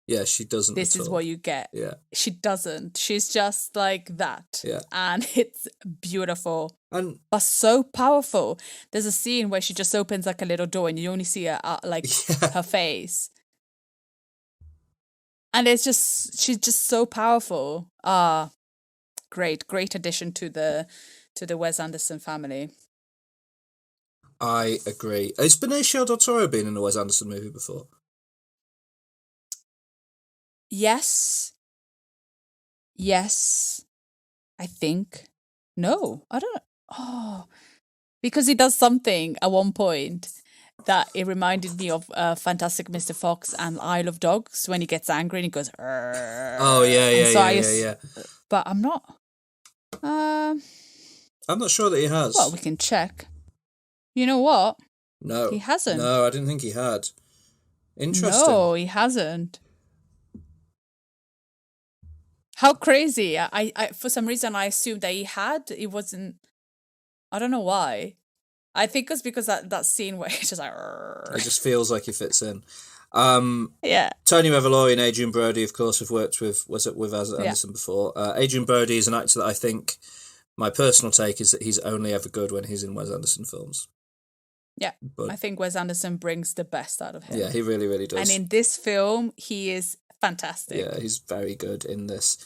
Speaker 2: Yeah, she doesn't.
Speaker 3: This is what you get.
Speaker 2: Yeah.
Speaker 3: She doesn't. She's just like that.
Speaker 2: Yeah.
Speaker 3: And it's beautiful.
Speaker 2: But
Speaker 3: so powerful. There's a scene where she just opens like a little door and you only see her her face. And she's just so powerful. Great addition to the Wes Anderson family.
Speaker 2: I agree. Has Benicio del Toro been in a Wes Anderson movie before?
Speaker 3: Yes, I think. No, I don't know. Oh, because he does something at one point that it reminded me of Fantastic Mr. Fox and Isle of Dogs, when he gets angry and he goes, "Arr."
Speaker 2: Oh, yeah.
Speaker 3: But I'm not.
Speaker 2: I'm not sure that he has.
Speaker 3: Well, we can check. You know what?
Speaker 2: No.
Speaker 3: He hasn't.
Speaker 2: No, I didn't think he had. Interesting.
Speaker 3: No, he hasn't. How crazy. I for some reason I assumed that he had. It wasn't. I don't know why. I think it's because that scene where he's just like... Arr.
Speaker 2: It just feels like he fits in.
Speaker 3: Yeah.
Speaker 2: Tony Revolori and Adrian Brody, of course, have worked with Wes Anderson before. Adrian Brody is an actor that I think, my personal take is that he's only ever good when he's in Wes Anderson films.
Speaker 3: Yeah, I think Wes Anderson brings the best out of him.
Speaker 2: Yeah, he really, really does.
Speaker 3: And in this film, he is fantastic.
Speaker 2: Yeah, he's very good in this.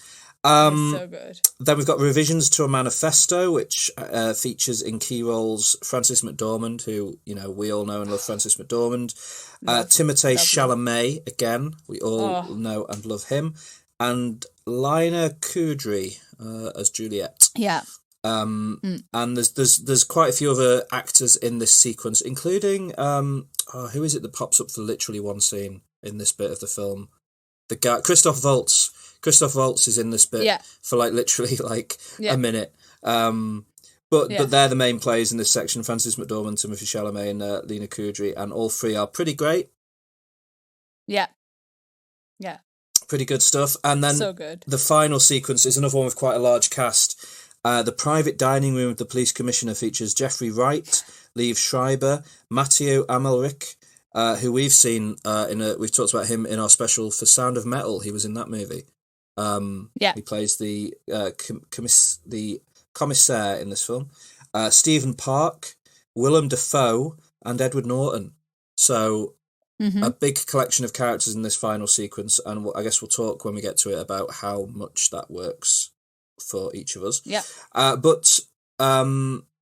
Speaker 3: He's so good.
Speaker 2: Then we've got Revisions to a Manifesto, which features in key roles Frances McDormand, who, we all know and love Frances McDormand. Timothée Chalamet, again, we all know and love him. And Lina Kudry as Juliet.
Speaker 3: Yeah.
Speaker 2: And there's quite a few other actors in this sequence, including who is it that pops up for literally one scene in this bit of the film? The guy Christoph Waltz. Christoph Waltz is in this bit for literally a minute. But they're the main players in this section: Frances McDormand, Timothée Chalamet, and Lina Kudry, and all three are pretty great. Yeah. Yeah. Pretty good stuff. And then
Speaker 3: so good.
Speaker 2: The final sequence is another one with quite a large cast. The private dining room of the police commissioner features Jeffrey Wright, Liev Schreiber, Matteo Amalric, who we've seen we've talked about him in our special for Sound of Metal. He was in that movie. He plays the commissaire in this film. Stephen Park, Willem Dafoe, and Edward Norton. So
Speaker 3: Mm-hmm.
Speaker 2: a big collection of characters in this final sequence, and I guess we'll talk when we get to it about how much that works for each of us.
Speaker 3: Yeah.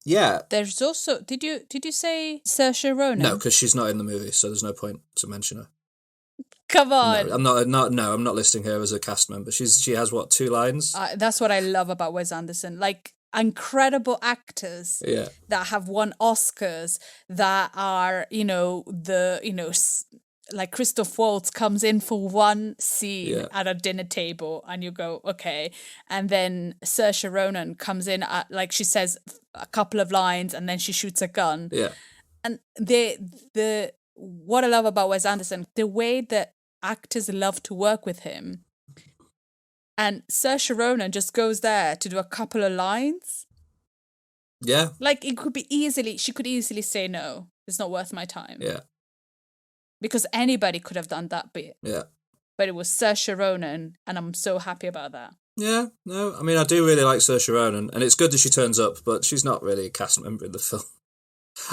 Speaker 2: Yeah.
Speaker 3: There's also did you say Saoirse Ronan?
Speaker 2: No, because she's not in the movie, so there's no point to mention her.
Speaker 3: Come on.
Speaker 2: No, I'm not listing her as a cast member. She has what, 2 lines?
Speaker 3: That's what I love about Wes Anderson. Like incredible actors that have won Oscars that are, like Christoph Waltz comes in for one scene at a dinner table and you go, okay. And then Saoirse Ronan comes in at, like, she says a couple of lines and then she shoots a gun.
Speaker 2: Yeah.
Speaker 3: And what I love about Wes Anderson, the way that actors love to work with him. And Saoirse Ronan just goes there to do a couple of lines.
Speaker 2: Yeah.
Speaker 3: Like she could easily say no. It's not worth my time.
Speaker 2: Yeah.
Speaker 3: Because anybody could have done that bit.
Speaker 2: Yeah.
Speaker 3: But it was Saoirse Ronan, and I'm so happy about that.
Speaker 2: Yeah, no, I mean, I do really like Saoirse Ronan, and it's good that she turns up, but she's not really a cast member in the film.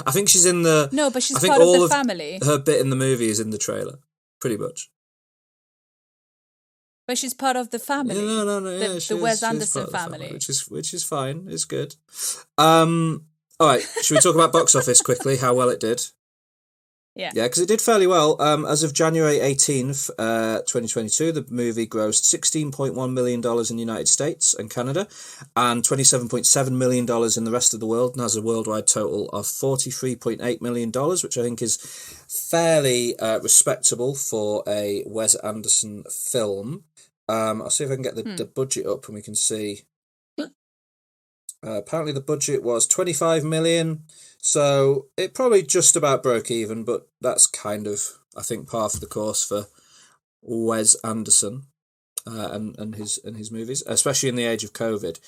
Speaker 2: I think she's in the...
Speaker 3: No, but she's part of the family.
Speaker 2: Her bit in the movie is in the trailer, pretty much.
Speaker 3: But she's part of the family.
Speaker 2: Yeah, no.
Speaker 3: The Wes Anderson family.
Speaker 2: Which is fine. It's good. All right, should we talk about box office quickly, how well it did?
Speaker 3: Yeah.
Speaker 2: Yeah, because it did fairly well. As of January 18th, 2022, the movie grossed $16.1 million in the United States and Canada and $27.7 million in the rest of the world, and has a worldwide total of $43.8 million, which I think is fairly respectable for a Wes Anderson film. I'll see if I can get the budget up and we can see. Apparently the budget was $25 million, so it probably just about broke even, but that's kind of, I think, par for the course for Wes Anderson and his movies, especially in the age of COVID.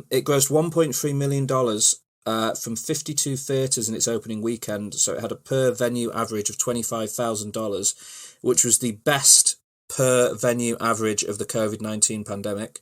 Speaker 2: It grossed $1.3 million from 52 theatres in its opening weekend, so it had a per venue average of $25,000, which was the best per venue average of the COVID-19 pandemic.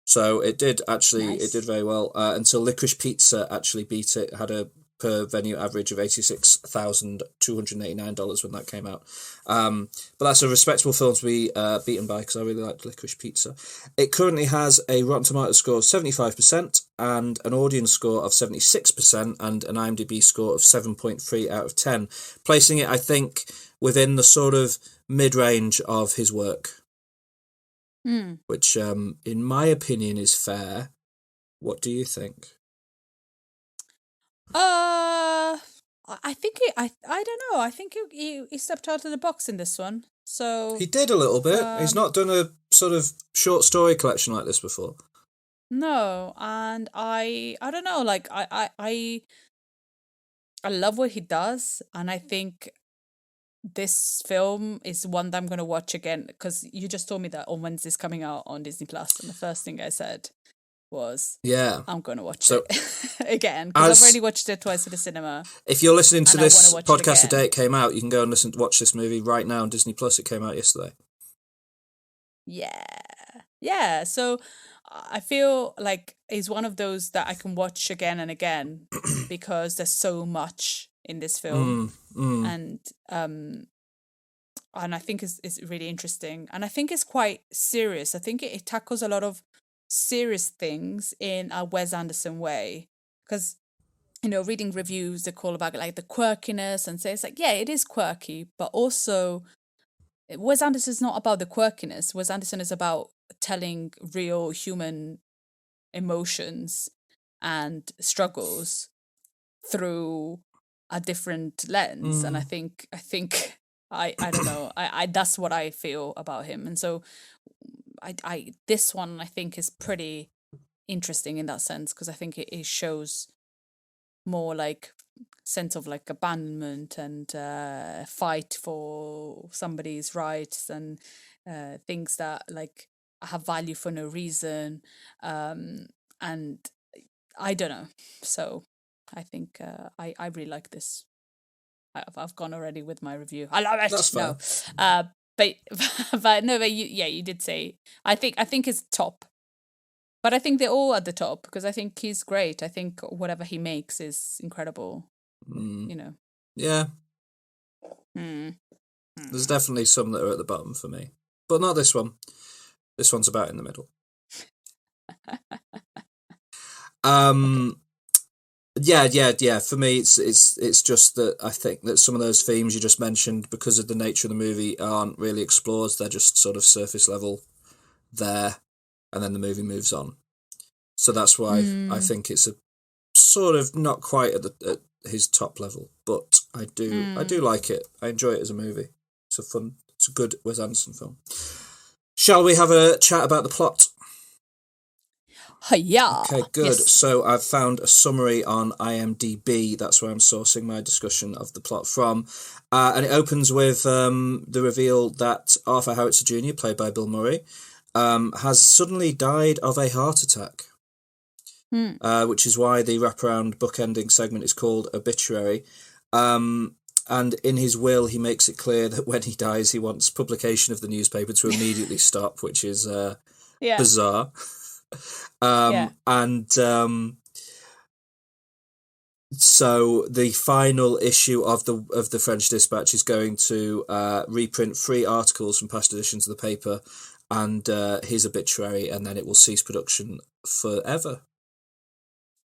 Speaker 2: So it did It did very well until Licorice Pizza actually beat it. It had a per venue average of $86,289 when that came out. But that's a respectable film to be beaten by, because I really liked Licorice Pizza. It currently has a Rotten Tomatoes score of 75% and an audience score of 76% and an IMDb score of 7.3 out of 10, placing it, I think, within the sort of mid-range of his work. Which, in my opinion, is fair. What do you think?
Speaker 3: I think I don't know. I think he stepped out of the box in this one. So
Speaker 2: he did a little bit. He's not done a sort of short story collection like this before.
Speaker 3: No, and I don't know. Like I love what he does, and I think this film is one that I'm going to watch again, because you just told me that on Wednesday's coming out on Disney Plus, and the first thing I said was, I'm going to watch it again, because I've already watched it twice at the cinema.
Speaker 2: If you're listening to this podcast the day it came out, you can go and watch this movie right now on Disney Plus. It came out yesterday.
Speaker 3: Yeah. So I feel like it's one of those that I can watch again and again because there's so much in this film, and I think it's really interesting, and I think it's quite serious. I think it tackles a lot of serious things in a Wes Anderson way, because reading reviews, they call about like the quirkiness and say it's like, yeah, it is quirky, but also Wes Anderson is not about the quirkiness. Wes Anderson is about telling real human emotions and struggles through a different lens, and I think I don't know, I that's what I feel about him, and so I this one I think is pretty interesting in that sense, because I think it shows more like sense of like abandonment and fight for somebody's rights and things that like have value for no reason, and I don't know, so I think I really like this. I've gone already with my review. I love it.
Speaker 2: That's fine.
Speaker 3: No, but you did say I think it's top. But I think they're all at the top because I think he's great. I think whatever he makes is incredible. You know.
Speaker 2: Yeah.
Speaker 3: Mm.
Speaker 2: There's definitely some that are at the bottom for me, but not this one. This one's about in the middle. Yeah. For me, it's just that I think that some of those themes you just mentioned, because of the nature of the movie, aren't really explored. They're just sort of surface level there, and then the movie moves on. So that's why I think it's a sort of not quite at his top level, but I do like it. I enjoy it as a movie. It's a good Wes Anderson film. Shall we have a chat about the plot?
Speaker 3: Yeah.
Speaker 2: Okay, good.
Speaker 3: Yes.
Speaker 2: So I've found a summary on IMDb. That's where I'm sourcing my discussion of the plot from. And it opens with the reveal that Arthur Howitzer Jr., played by Bill Murray, has suddenly died of a heart attack. Which is why the wraparound bookending segment is called Obituary. And in his will, he makes it clear that when he dies, he wants publication of the newspaper to immediately stop, which is bizarre. And so the final issue of the French Dispatch is going to reprint 3 articles from past editions of the paper and his obituary, and then it will cease production forever.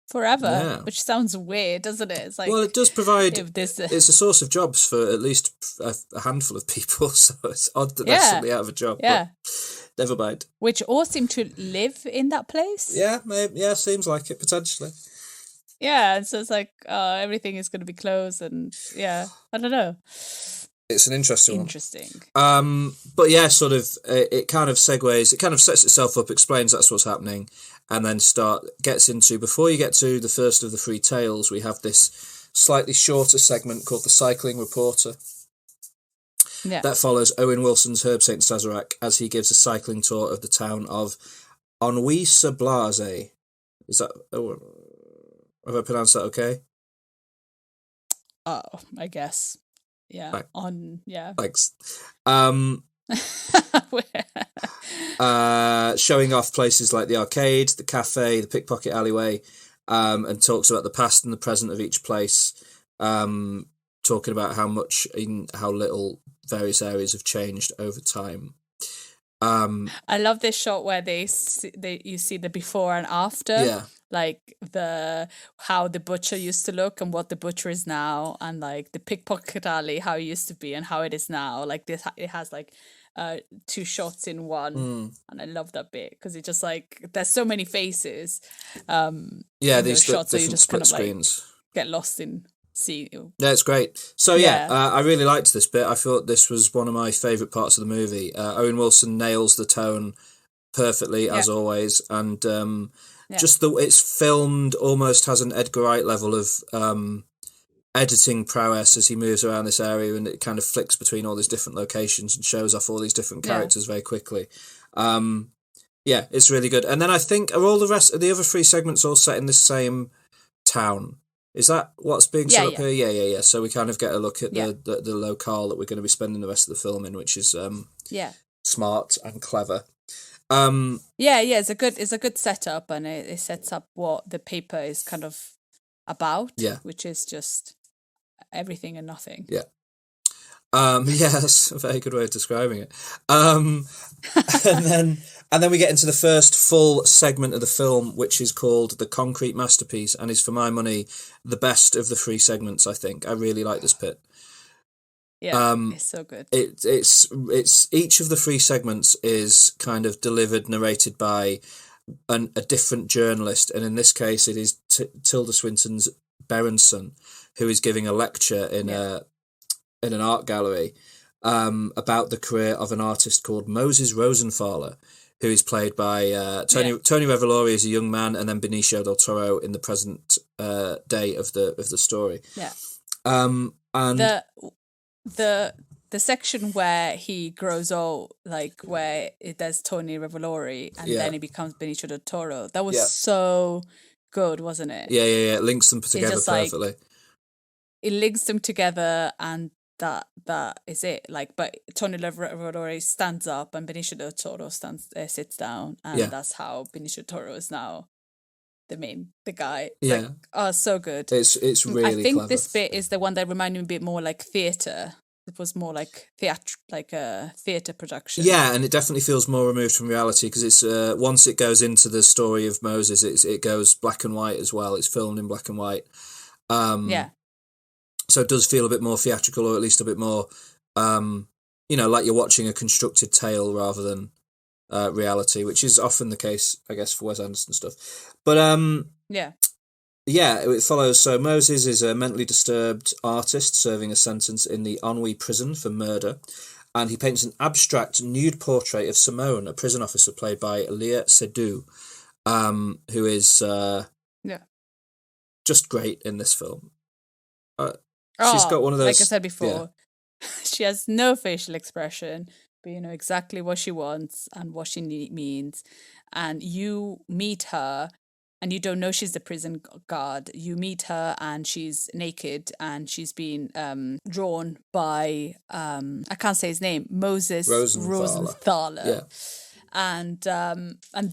Speaker 3: Forever, which sounds weird, doesn't it? It's like,
Speaker 2: well, it does provide.
Speaker 3: It's
Speaker 2: a source of jobs for at least a handful of people, so it's odd that they're suddenly out of a job.
Speaker 3: Yeah,
Speaker 2: but never mind.
Speaker 3: Which all seem to live in that place.
Speaker 2: Yeah, maybe, seems like it potentially.
Speaker 3: Yeah, and so it's like everything is going to be closed, and I don't know.
Speaker 2: It's an interesting
Speaker 3: one.
Speaker 2: But yeah, sort of, it kind of segues, it kind of sets itself up, explains that's what's happening, and then gets into, before you get to the first of the 3 tales, we have this slightly shorter segment called The Cycling Reporter.
Speaker 3: Yeah.
Speaker 2: That follows Owen Wilson's Herb St. Sazerac as he gives a cycling tour of the town of Ennui-sur-Blaze. Is that, have I pronounced that okay?
Speaker 3: Oh, I guess. Yeah.
Speaker 2: Right. Thanks. Showing off places like the arcade, the cafe, the pickpocket alleyway, and talks about the past and the present of each place, talking about how little various areas have changed over time.
Speaker 3: I love this shot where you see the before and after, like how the butcher used to look and what the butcher is now, and like the pickpocket alley, how it used to be and how it is now. Like this, it has like 2 shots in one, and I love that bit because it just like there's so many faces.
Speaker 2: These shots, so you just kind of screens.
Speaker 3: Like get lost in.
Speaker 2: Yeah, it's great. So I really liked this bit. I thought this was one of my favourite parts of the movie. Owen Wilson nails the tone perfectly as always, and it's filmed almost has an Edgar Wright level of editing prowess as he moves around this area, and it kind of flicks between all these different locations and shows off all these different characters very quickly. It's really good. And then I think are all the rest of the other 3 segments all set in the same town? Is that what's being set up here? Yeah. So we kind of get a look at the locale that we're going to be spending the rest of the film in, which is smart and clever.
Speaker 3: It's a good setup, and it sets up what the paper is kind of about. Which is just everything and nothing.
Speaker 2: That's a very good way of describing it. And then we get into the first full segment of the film, which is called The Concrete Masterpiece, and is, for my money, the best of the 3 segments, I think. I really like this bit.
Speaker 3: Yeah, it's so good.
Speaker 2: It's each of the 3 segments is kind of narrated by a different journalist, and in this case it is Tilda Swinton's Berenson, who is giving a lecture in an art gallery about the career of an artist called Moses Rosenthaler, who is played by Tony Revolori as a young man, and then Benicio del Toro in the present day of the story.
Speaker 3: Yeah.
Speaker 2: And
Speaker 3: the section where he grows old, like where there's Tony Revolori and then he becomes Benicio del Toro, that was so good, wasn't it?
Speaker 2: Yeah. It links them together perfectly.
Speaker 3: It links them together, and that is it. Like, but Tony Lavorre stands up and Benicio del Toro sits down, and that's how Benicio del Toro is now the guy. It's like, oh, so good.
Speaker 2: It's really
Speaker 3: I think
Speaker 2: clever.
Speaker 3: this bit is the one that reminded me a bit more like theatre. It was more like a theatre production.
Speaker 2: Yeah, and it definitely feels more removed from reality because it's once it goes into the story of Moses, it goes black and white as well. It's filmed in black and white. So it does feel a bit more theatrical, or at least a bit more, like you're watching a constructed tale rather than reality, which is often the case, I guess, for Wes Anderson stuff. But it follows. So Moses is a mentally disturbed artist serving a sentence in the Ennui prison for murder, and he paints an abstract nude portrait of Simone, a prison officer played by Léa Seydoux, who is just great in this film. She's got one of those.
Speaker 3: Like I said before, she has no facial expression, but you know exactly what she wants and what she means. And you meet her, and you don't know she's the prison guard. You meet her, and she's naked, and she's been drawn by I can't say his name, Moses Rosenthaler.
Speaker 2: Yeah.
Speaker 3: And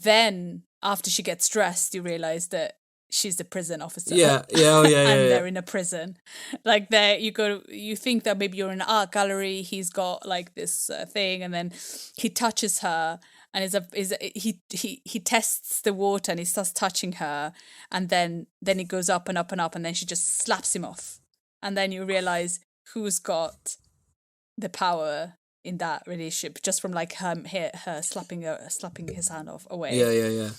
Speaker 3: then after she gets dressed, you realize that she's the prison officer.
Speaker 2: And
Speaker 3: they're in a prison. Like you think that maybe you're in an art gallery. He's got like this thing, and then he touches her, and he tests the water, and he starts touching her, and then he goes up and up and up, and then she just slaps him off, and then you realize who's got the power in that relationship just from like her slapping his hand off away.
Speaker 2: Yeah.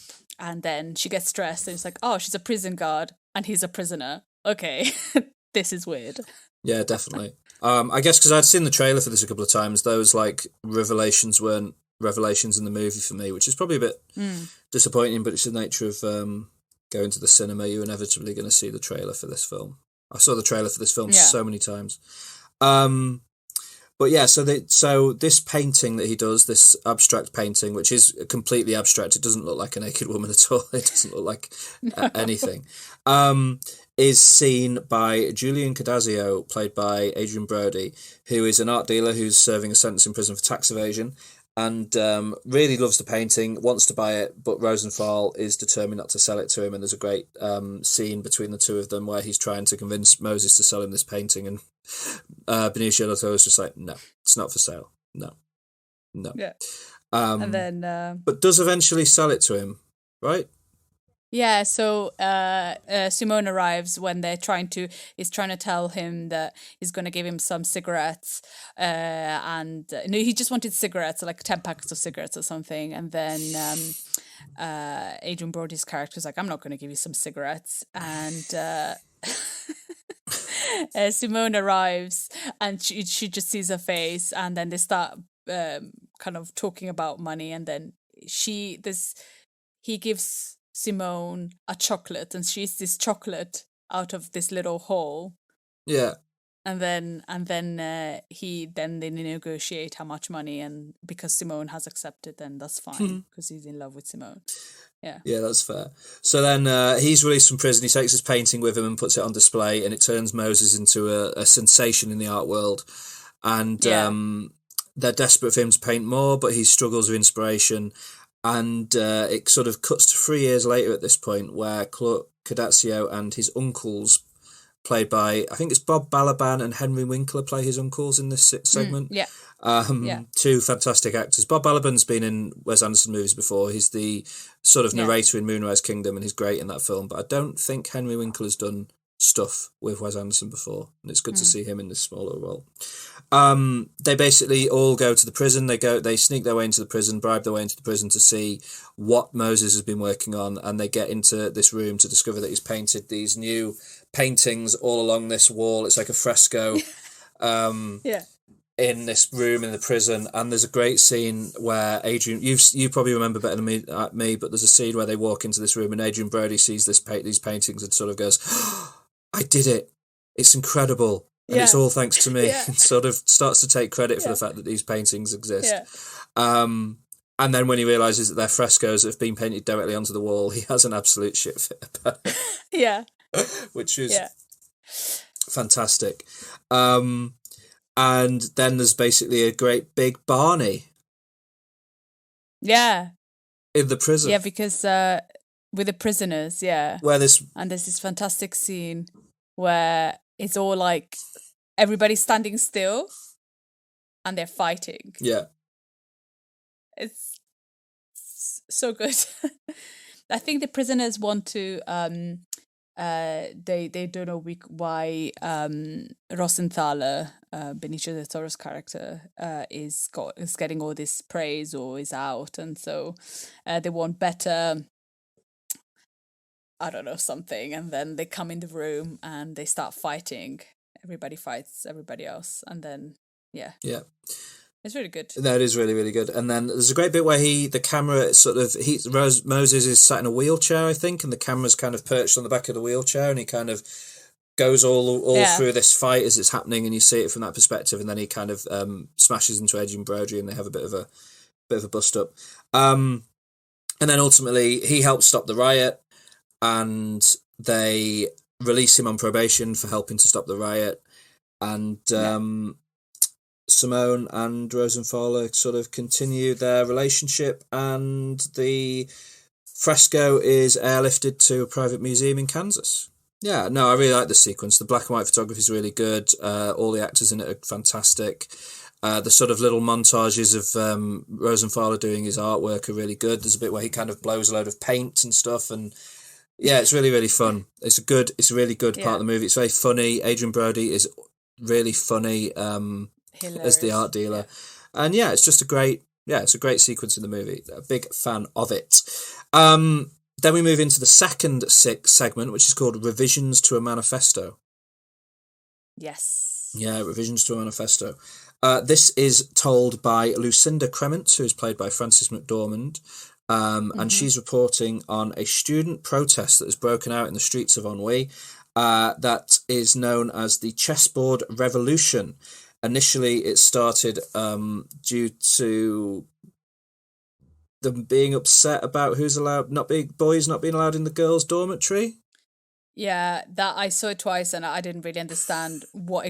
Speaker 3: And then she gets stressed, and it's like, oh, she's a prison guard and he's a prisoner. Okay, this is weird.
Speaker 2: Yeah, definitely. I guess because I'd seen the trailer for this a couple of times, those like revelations weren't revelations in the movie for me, which is probably a bit disappointing, but it's the nature of going to the cinema. You're inevitably going to see the trailer for this film. I saw the trailer for this film so many times. But yeah, so this painting that he does, this abstract painting, which is completely abstract, it doesn't look like a naked woman at all. It doesn't look like anything. Is seen by Julian Cadazio, played by Adrian Brody, who is an art dealer who's serving a sentence in prison for tax evasion, and really loves the painting, wants to buy it, but Rosenthal is determined not to sell it to him, and there's a great scene between the two of them where he's trying to convince Moses to sell him this painting, and Benicio del Toro is just like, no, it's not for sale. No.
Speaker 3: Yeah. And then...
Speaker 2: but does eventually sell it to him, right?
Speaker 3: Yeah, so Simone arrives when he's trying to tell him that he's going to give him some cigarettes, and no, he just wanted cigarettes, like 10 packets of cigarettes or something, and then Adrian Brody's character is like, I'm not going to give you some cigarettes, and Simone arrives, and she just sees her face, and then they start kind of talking about money, and then he gives Simone a chocolate, and she eats this chocolate out of this little hole.
Speaker 2: Yeah.
Speaker 3: And then they negotiate how much money, and because Simone has accepted, then that's fine because he's in love with Simone. Yeah. Yeah,
Speaker 2: that's fair. So then he's released from prison. He takes his painting with him and puts it on display, and it turns Moses into a sensation in the art world. And they're desperate for him to paint more, but he struggles with inspiration. And it sort of cuts to 3 years later at this point, where Claude Cadazio and his uncles, played by, I think it's Bob Balaban and Henry Winkler, play his uncles in this segment. Two fantastic actors. Bob Balaban's been in Wes Anderson movies before. He's the sort of narrator in Moonrise Kingdom, and he's great in that film. But I don't think Henry Winkler's done stuff with Wes Anderson before, and it's good to see him in this smaller role. They basically all go to the prison. They sneak their way into the prison, bribe their way into the prison to see what Moses has been working on, and they get into this room to discover that he's painted these new paintings all along this wall. It's like a fresco in this room in the prison, and there's a great scene where Adrian, you probably remember better than me, but there's a scene where they walk into this room and Adrian Brody sees these paintings and sort of goes, I did it. It's incredible. And it's all thanks to me. And sort of starts to take credit for the fact that these paintings exist. And then when he realises that they're frescoes that have been painted directly onto the wall, he has an absolute shit fit about it. Which is fantastic. And then there's basically a great big Barney
Speaker 3: Yeah.
Speaker 2: in the prison.
Speaker 3: Yeah, because with the prisoners, yeah.
Speaker 2: Where this...
Speaker 3: And there's this fantastic scene where it's all like everybody's standing still and they're fighting.
Speaker 2: Yeah.
Speaker 3: It's so good. I think the prisoners want to they don't know why Rosenthaler, Benicio del Toro's character, is getting all this praise or is out, and so they want better, I don't know, something, and then they come in the room and they start fighting. Everybody fights everybody else, and then yeah. It's really good.
Speaker 2: No, it is really, really good. And then there's a great bit where Moses is sat in a wheelchair, I think, and the camera's kind of perched on the back of the wheelchair, and he kind of goes all through this fight as it's happening, and you see it from that perspective, and then he kind of smashes into Adrian Brody, and they have a bit of a bust up. And then ultimately he helps stop the riot, and they release him on probation for helping to stop the riot, and Simone and Rosenthaler sort of continue their relationship, and the fresco is airlifted to a private museum in Kansas. Yeah, no, I really like this sequence. The black and white photography is really good. All the actors in it are fantastic. The sort of little montages of Rosenthaler doing his artwork are really good. There's a bit where he kind of blows a load of paint and stuff, and yeah, it's really, really fun. It's a really good part of the movie. It's very funny. Adrian Brody is really funny. Hilarious. As the art dealer, and it's just a great sequence in the movie. A big fan of it. Then we move into the second segment, which is called Revisions to a Manifesto.
Speaker 3: Yes.
Speaker 2: Yeah, Revisions to a Manifesto. This is told by Lucinda Crements, who is played by Frances McDormand, and she's reporting on a student protest that has broken out in the streets of Ennui, that is known as the Chessboard Revolution. Initially, it started due to them being upset about boys not being allowed in the girls' dormitory.
Speaker 3: Yeah, that I saw it twice and I didn't really understand what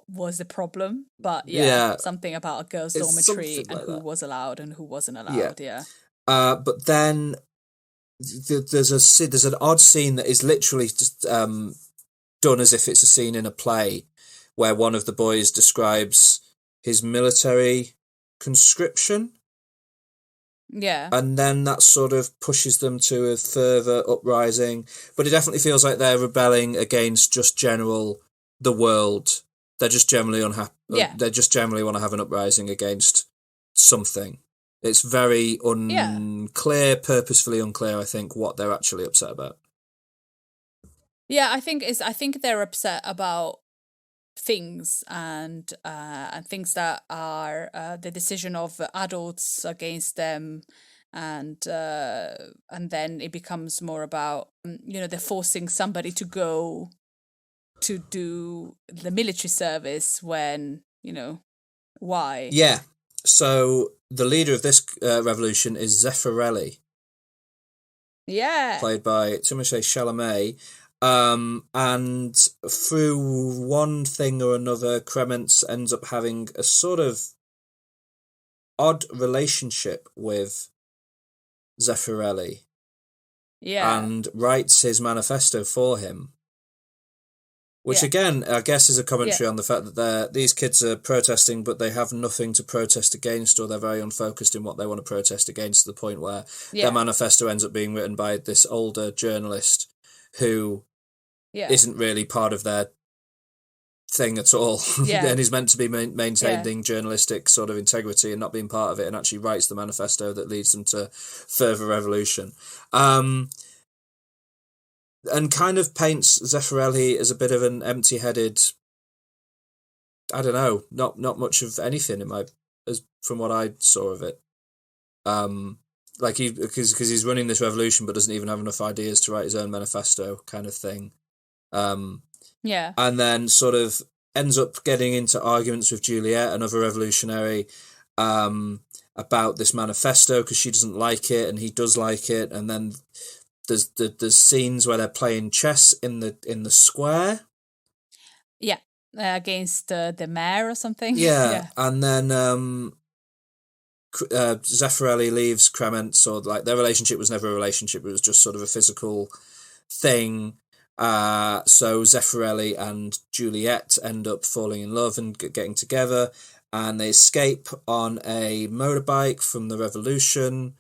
Speaker 3: was the problem. But something about a girls' dormitory and who was allowed and who wasn't allowed. Yeah.
Speaker 2: But then there's an odd scene that is literally just done as if it's a scene in a play, where one of the boys describes his military conscription.
Speaker 3: Yeah.
Speaker 2: And then that sort of pushes them to a further uprising. But it definitely feels like they're rebelling against just the world. They're just generally unhappy.
Speaker 3: Yeah.
Speaker 2: They just generally want to have an uprising against something. It's very unclear, purposefully unclear, I think, what they're actually upset about.
Speaker 3: Yeah, I think they're upset about things and things that are the decision of adults against them, and then it becomes more about they're forcing somebody to go to do the military service when why.
Speaker 2: Yeah, so the leader of this revolution is Zeffirelli, played by Timothée Chalamet. And through one thing or another, Crements ends up having a sort of odd relationship with Zeffirelli. Yeah. And writes his manifesto for him. Which again, I guess is a commentary on the fact that these kids are protesting, but they have nothing to protest against, or they're very unfocused in what they want to protest against, to the point where their manifesto ends up being written by this older journalist who isn't really part of their thing at all. And he's meant to be maintaining journalistic sort of integrity and not being part of it, and actually writes the manifesto that leads them to further revolution. And kind of paints Zeffirelli as a bit of an empty-headed, I don't know, not much of anything from what I saw of it. Because he's running this revolution but doesn't even have enough ideas to write his own manifesto, kind of thing. And then sort of ends up getting into arguments with Juliet, another revolutionary, about this manifesto because she doesn't like it and he does like it. And then there's scenes where they're playing chess in the square.
Speaker 3: Yeah. against the mayor or something.
Speaker 2: Yeah, and then Zeffirelli leaves Krementz, or like their relationship was never a relationship; it was just sort of a physical thing. So Zeffirelli and Juliet end up falling in love and getting together, and they escape on a motorbike from the revolution.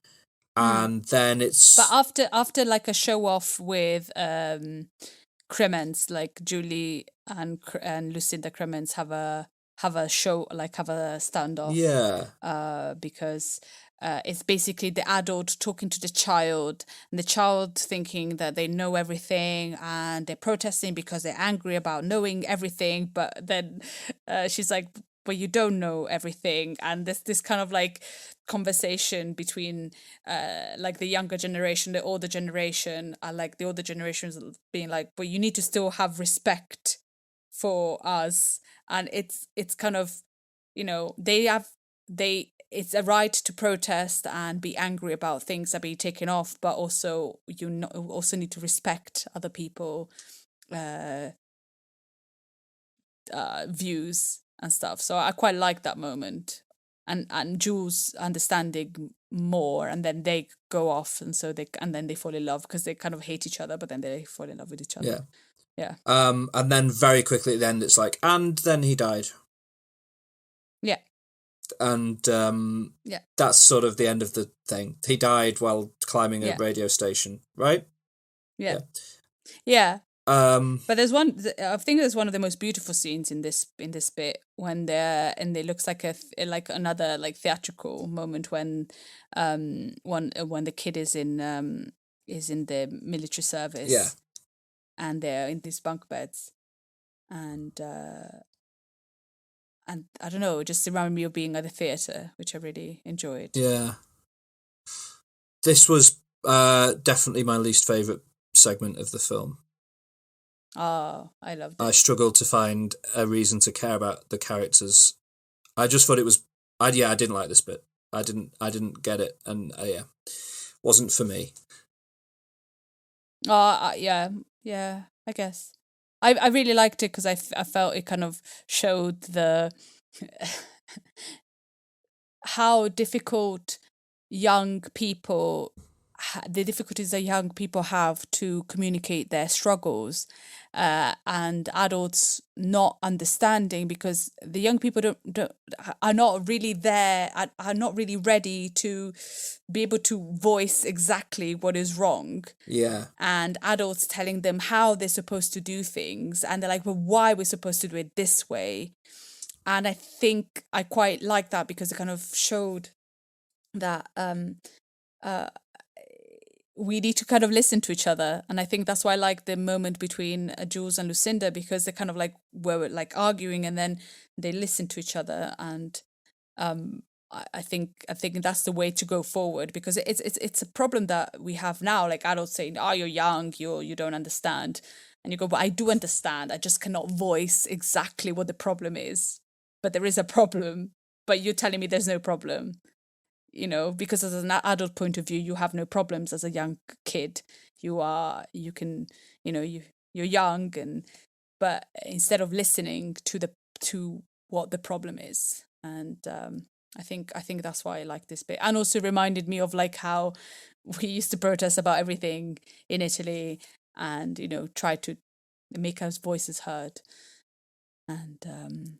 Speaker 2: And then it's
Speaker 3: But after like a show off with Krementz, like Julie and Lucinda Krementz have a show, like have a standoff.
Speaker 2: yeah,
Speaker 3: Because it's basically the adult talking to the child, and the child thinking that they know everything, and they're protesting because they're angry about knowing everything. But then she's like, "But you don't know everything," and this kind of like conversation between like the younger generation, the older generation, and like the older generations being like, "But you need to still have respect for us," and it's kind of, it's a right to protest and be angry about things that be taken off, but also also need to respect other people views and stuff. So I quite like that moment, and Jules understanding more, and then they go off, and then they fall in love because they kind of hate each other, but then they fall in love with each other.
Speaker 2: yeah. And then very quickly at the end, it's like, and then he died.
Speaker 3: Yeah.
Speaker 2: And that's sort of the end of the thing. He died while climbing a radio station, right?
Speaker 3: Yeah. But there's I think there's one of the most beautiful scenes in this bit when it looks like like another like theatrical moment when when the kid is in the military service, and they're in these bunk beds, and I don't know, it just reminded me of being at the theatre, which I really enjoyed.
Speaker 2: Yeah. This was definitely my least favourite segment of the film.
Speaker 3: Oh, I loved it.
Speaker 2: I struggled to find a reason to care about the characters. I just thought it was... I didn't like this bit. I didn't get it, and wasn't for me.
Speaker 3: Yeah, I guess. I really liked it because I felt it kind of showed the how difficult young people the difficulties that young people have to communicate their struggles, and adults not understanding because the young people are not really there, are not really ready to be able to voice exactly what is wrong.
Speaker 2: Yeah.
Speaker 3: And adults telling them how they're supposed to do things, and they're like, well, why we're supposed to do it this way? And I think I quite like that because it kind of showed that we need to kind of listen to each other. And I think that's why I like the moment between Jules and Lucinda, because they kind of like were like arguing and then they listen to each other. And I think that's the way to go forward, because it's a problem that we have now, like adults saying, oh, you're young, you don't understand. And you go, but I do understand. I just cannot voice exactly what the problem is. But there is a problem, but you're telling me there's no problem. Because as an adult point of view, you have no problems. As a young kid, you're young, but instead of listening to what the problem is, and I think that's why I like this bit, and also reminded me of like how we used to protest about everything in Italy, and try to make our voices heard, and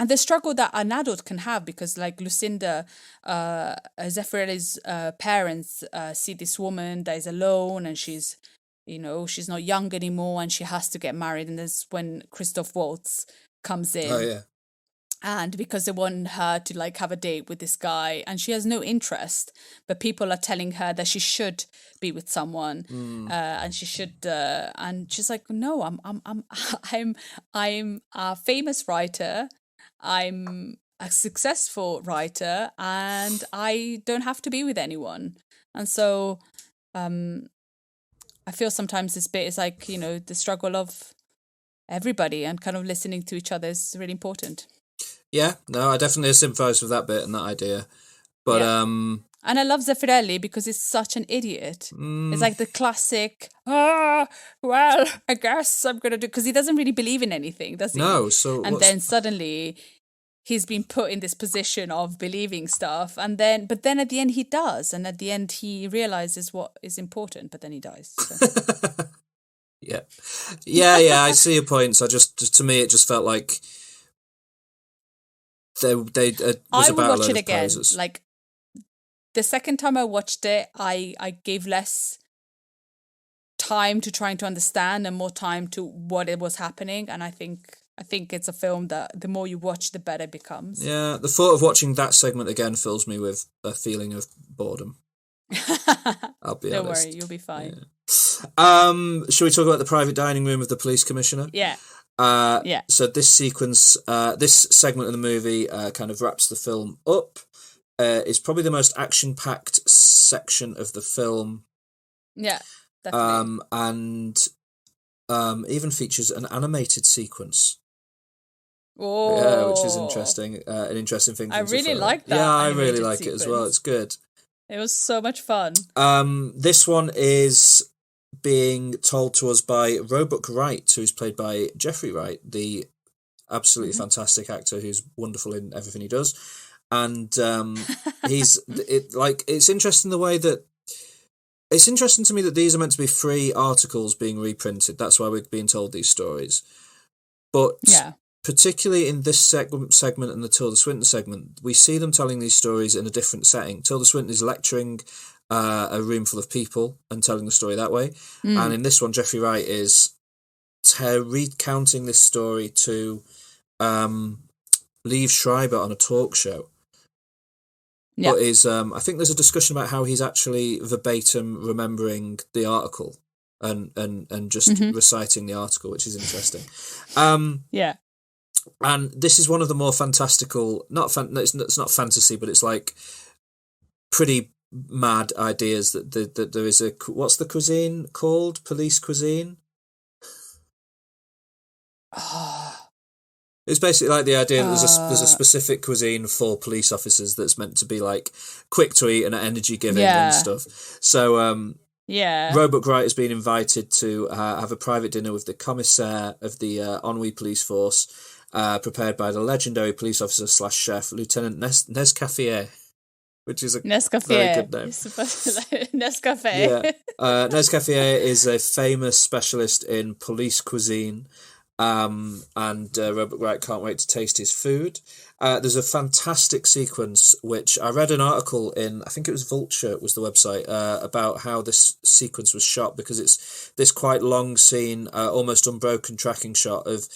Speaker 3: the struggle that an adult can have, because like Lucinda, Zeffirelli's parents see this woman that is alone, and she's not young anymore, and she has to get married. And that's when Christoph Waltz comes in.
Speaker 2: Oh, yeah.
Speaker 3: And because they want her to like have a date with this guy, and she has no interest, but people are telling her that she should be with someone, and she should, and she's like, no, I'm a famous writer. I'm a successful writer, and I don't have to be with anyone. And so I feel sometimes this bit is like, the struggle of everybody, and kind of listening to each other is really important.
Speaker 2: Yeah, no, I definitely sympathise with that bit and that idea. But
Speaker 3: And I love Zeffirelli because he's such an idiot. It's like the classic, well, I guess I'm going to do... Because he doesn't really believe in anything, does he?
Speaker 2: No, so
Speaker 3: and then suddenly he's been put in this position of believing stuff. But then at the end he does. And at the end he realizes what is important, but then he dies. So.
Speaker 2: Yeah, I see your points. To me, it just felt like they was
Speaker 3: I
Speaker 2: about
Speaker 3: would
Speaker 2: a
Speaker 3: watch
Speaker 2: load
Speaker 3: it
Speaker 2: of
Speaker 3: again.
Speaker 2: poses.
Speaker 3: Like, the second time I watched it, I gave less time to trying to understand and more time to what it was happening. And I think it's a film that the more you watch, the better it becomes.
Speaker 2: Yeah, the thought of watching that segment again fills me with a feeling of boredom. I'll be honest.
Speaker 3: Don't worry, you'll be fine.
Speaker 2: Yeah. Shall we talk about the private dining room of the police commissioner?
Speaker 3: Yeah.
Speaker 2: So this sequence, this segment of the movie kind of wraps the film up. It's probably the most action-packed section of the film.
Speaker 3: Yeah, definitely.
Speaker 2: And even features an animated sequence.
Speaker 3: Oh,
Speaker 2: yeah, which is interesting. An interesting thing.
Speaker 3: I really like that.
Speaker 2: Yeah, I really like
Speaker 3: sequence.
Speaker 2: it as well. It's good.
Speaker 3: It was so much fun.
Speaker 2: This one is being told to us by Roebuck Wright, who's played by Jeffrey Wright, the absolutely fantastic actor who's wonderful in everything he does. And it's interesting the way that it's interesting to me that these are meant to be free articles being reprinted. That's why we're being told these stories. But particularly in this segment and the Tilda Swinton segment, we see them telling these stories in a different setting. Tilda Swinton is lecturing a room full of people and telling the story that way. And in this one, Jeffrey Wright is recounting this story to Liev Schreiber on a talk show. But I think there's a discussion about how he's actually verbatim remembering the article and just reciting the article, which is interesting. And this is one of the more fantastical, it's not fantasy, but it's like pretty mad ideas that there is what's the cuisine called? Police cuisine? It's basically like the idea that there's a specific cuisine for police officers that's meant to be like quick to eat and energy giving and stuff. So Roebuck Wright has been invited to have a private dinner with the commissaire of the Ennui police force, prepared by the legendary police officer / chef Lieutenant Nescaffier, which is a very good name.
Speaker 3: Nescafé.
Speaker 2: Yeah, Nescaffier is a famous specialist in police cuisine. And Roebuck Wright can't wait to taste his food. There's a fantastic sequence, which I read an article in, I think it was Vulture was the website, about how this sequence was shot, because it's this quite long scene, almost unbroken tracking shot of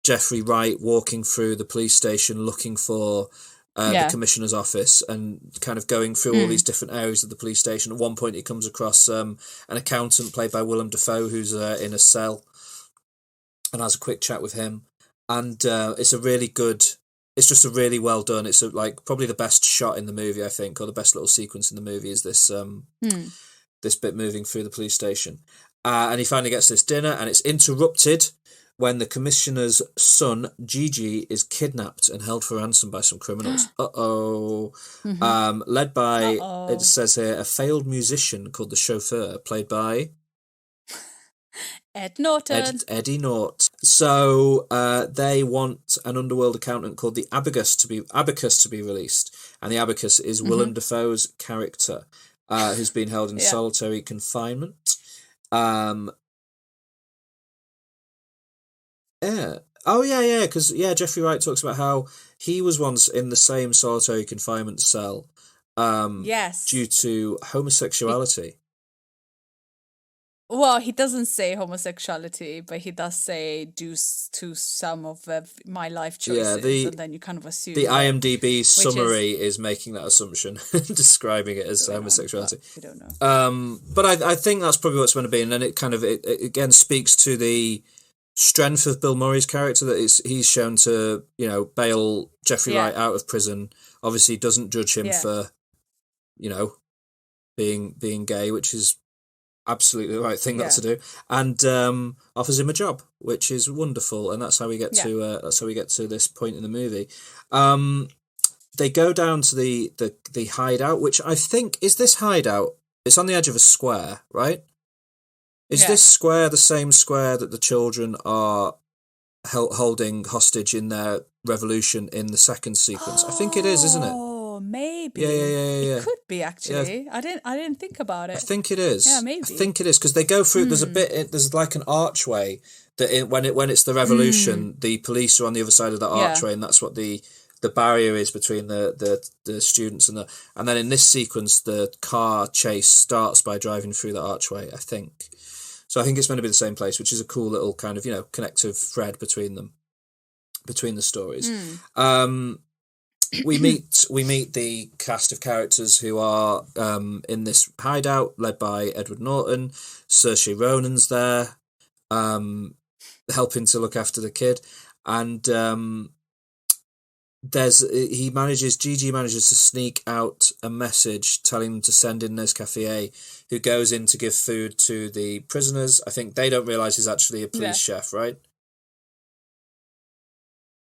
Speaker 2: Jeffrey Wright walking through the police station looking for the commissioner's office and kind of going through all these different areas of the police station. At one point he comes across an accountant played by Willem Dafoe who's in a cell, and has a quick chat with him. And it's just a really well done. It's like probably the best shot in the movie, I think, or the best little sequence in the movie is this this bit moving through the police station. And he finally gets this dinner, and it's interrupted when the commissioner's son, Gigi, is kidnapped and held for ransom by some criminals. Led by, it says here, a failed musician called the chauffeur, played by
Speaker 3: Ed Norton.
Speaker 2: Eddie Norton. So they want an underworld accountant called the Abacus to be released, and the Abacus is Willem Dafoe's character, who's been held in solitary confinement. Because Jeffrey Wright talks about how he was once in the same solitary confinement cell, due to homosexuality.
Speaker 3: Well, he doesn't say homosexuality, but he does say due to some of my life choices, and then you kind of assume
Speaker 2: the IMDb summary is making that assumption, describing it as homosexuality.
Speaker 3: We don't know.
Speaker 2: But I think that's probably what's going to be, and then it kind of it again speaks to the strength of Bill Murray's character, that he's shown to bail Jeffrey Wright out of prison. Obviously, doesn't judge him for being gay, which is absolutely the right thing not to do, and offers him a job, which is wonderful, and that's how we get to this point in the movie. they go down to the hideout, which I think is this hideout. It's on the edge of a square, right? Is this square the same square that the children are holding hostage in their revolution in the second sequence? I think it is, isn't it?
Speaker 3: Oh, maybe.
Speaker 2: Yeah.
Speaker 3: It could be actually. I didn't think about it.
Speaker 2: I think it is.
Speaker 3: Yeah, maybe.
Speaker 2: I think it is because they go through. There's a bit. There's like an archway that when it's the revolution, the police are on the other side of the archway, and that's what the barrier is between the students and then in this sequence the car chase starts by driving through the archway, I think. So I think it's meant to be the same place, which is a cool little kind of, connective thread between them, between the stories. We meet the cast of characters who are in this hideout led by Edward Norton. Saoirse Ronan's there, helping to look after the kid, and Gigi manages to sneak out a message telling them to send in Nescafé, who goes in to give food to the prisoners. I think they don't realise he's actually a police chef, right?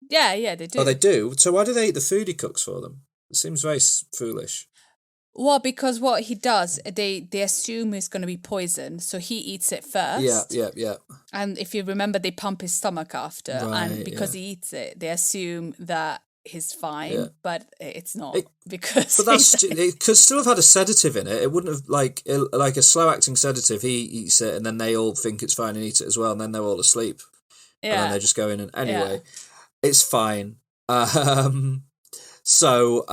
Speaker 3: Yeah, they do.
Speaker 2: Oh, they do? So why do they eat the food he cooks for them? It seems very foolish.
Speaker 3: Well, because what he does, they assume it's going to be poison, so he eats it first.
Speaker 2: Yeah.
Speaker 3: And if you remember, they pump his stomach after, and because he eats it, they assume that he's fine, but it's not because.
Speaker 2: But it could still have had a sedative in it. It wouldn't have like a slow acting sedative. He eats it, and then they all think it's fine and eat it as well, and then they're all asleep. Yeah, and then they just go in and anyway, it's fine. So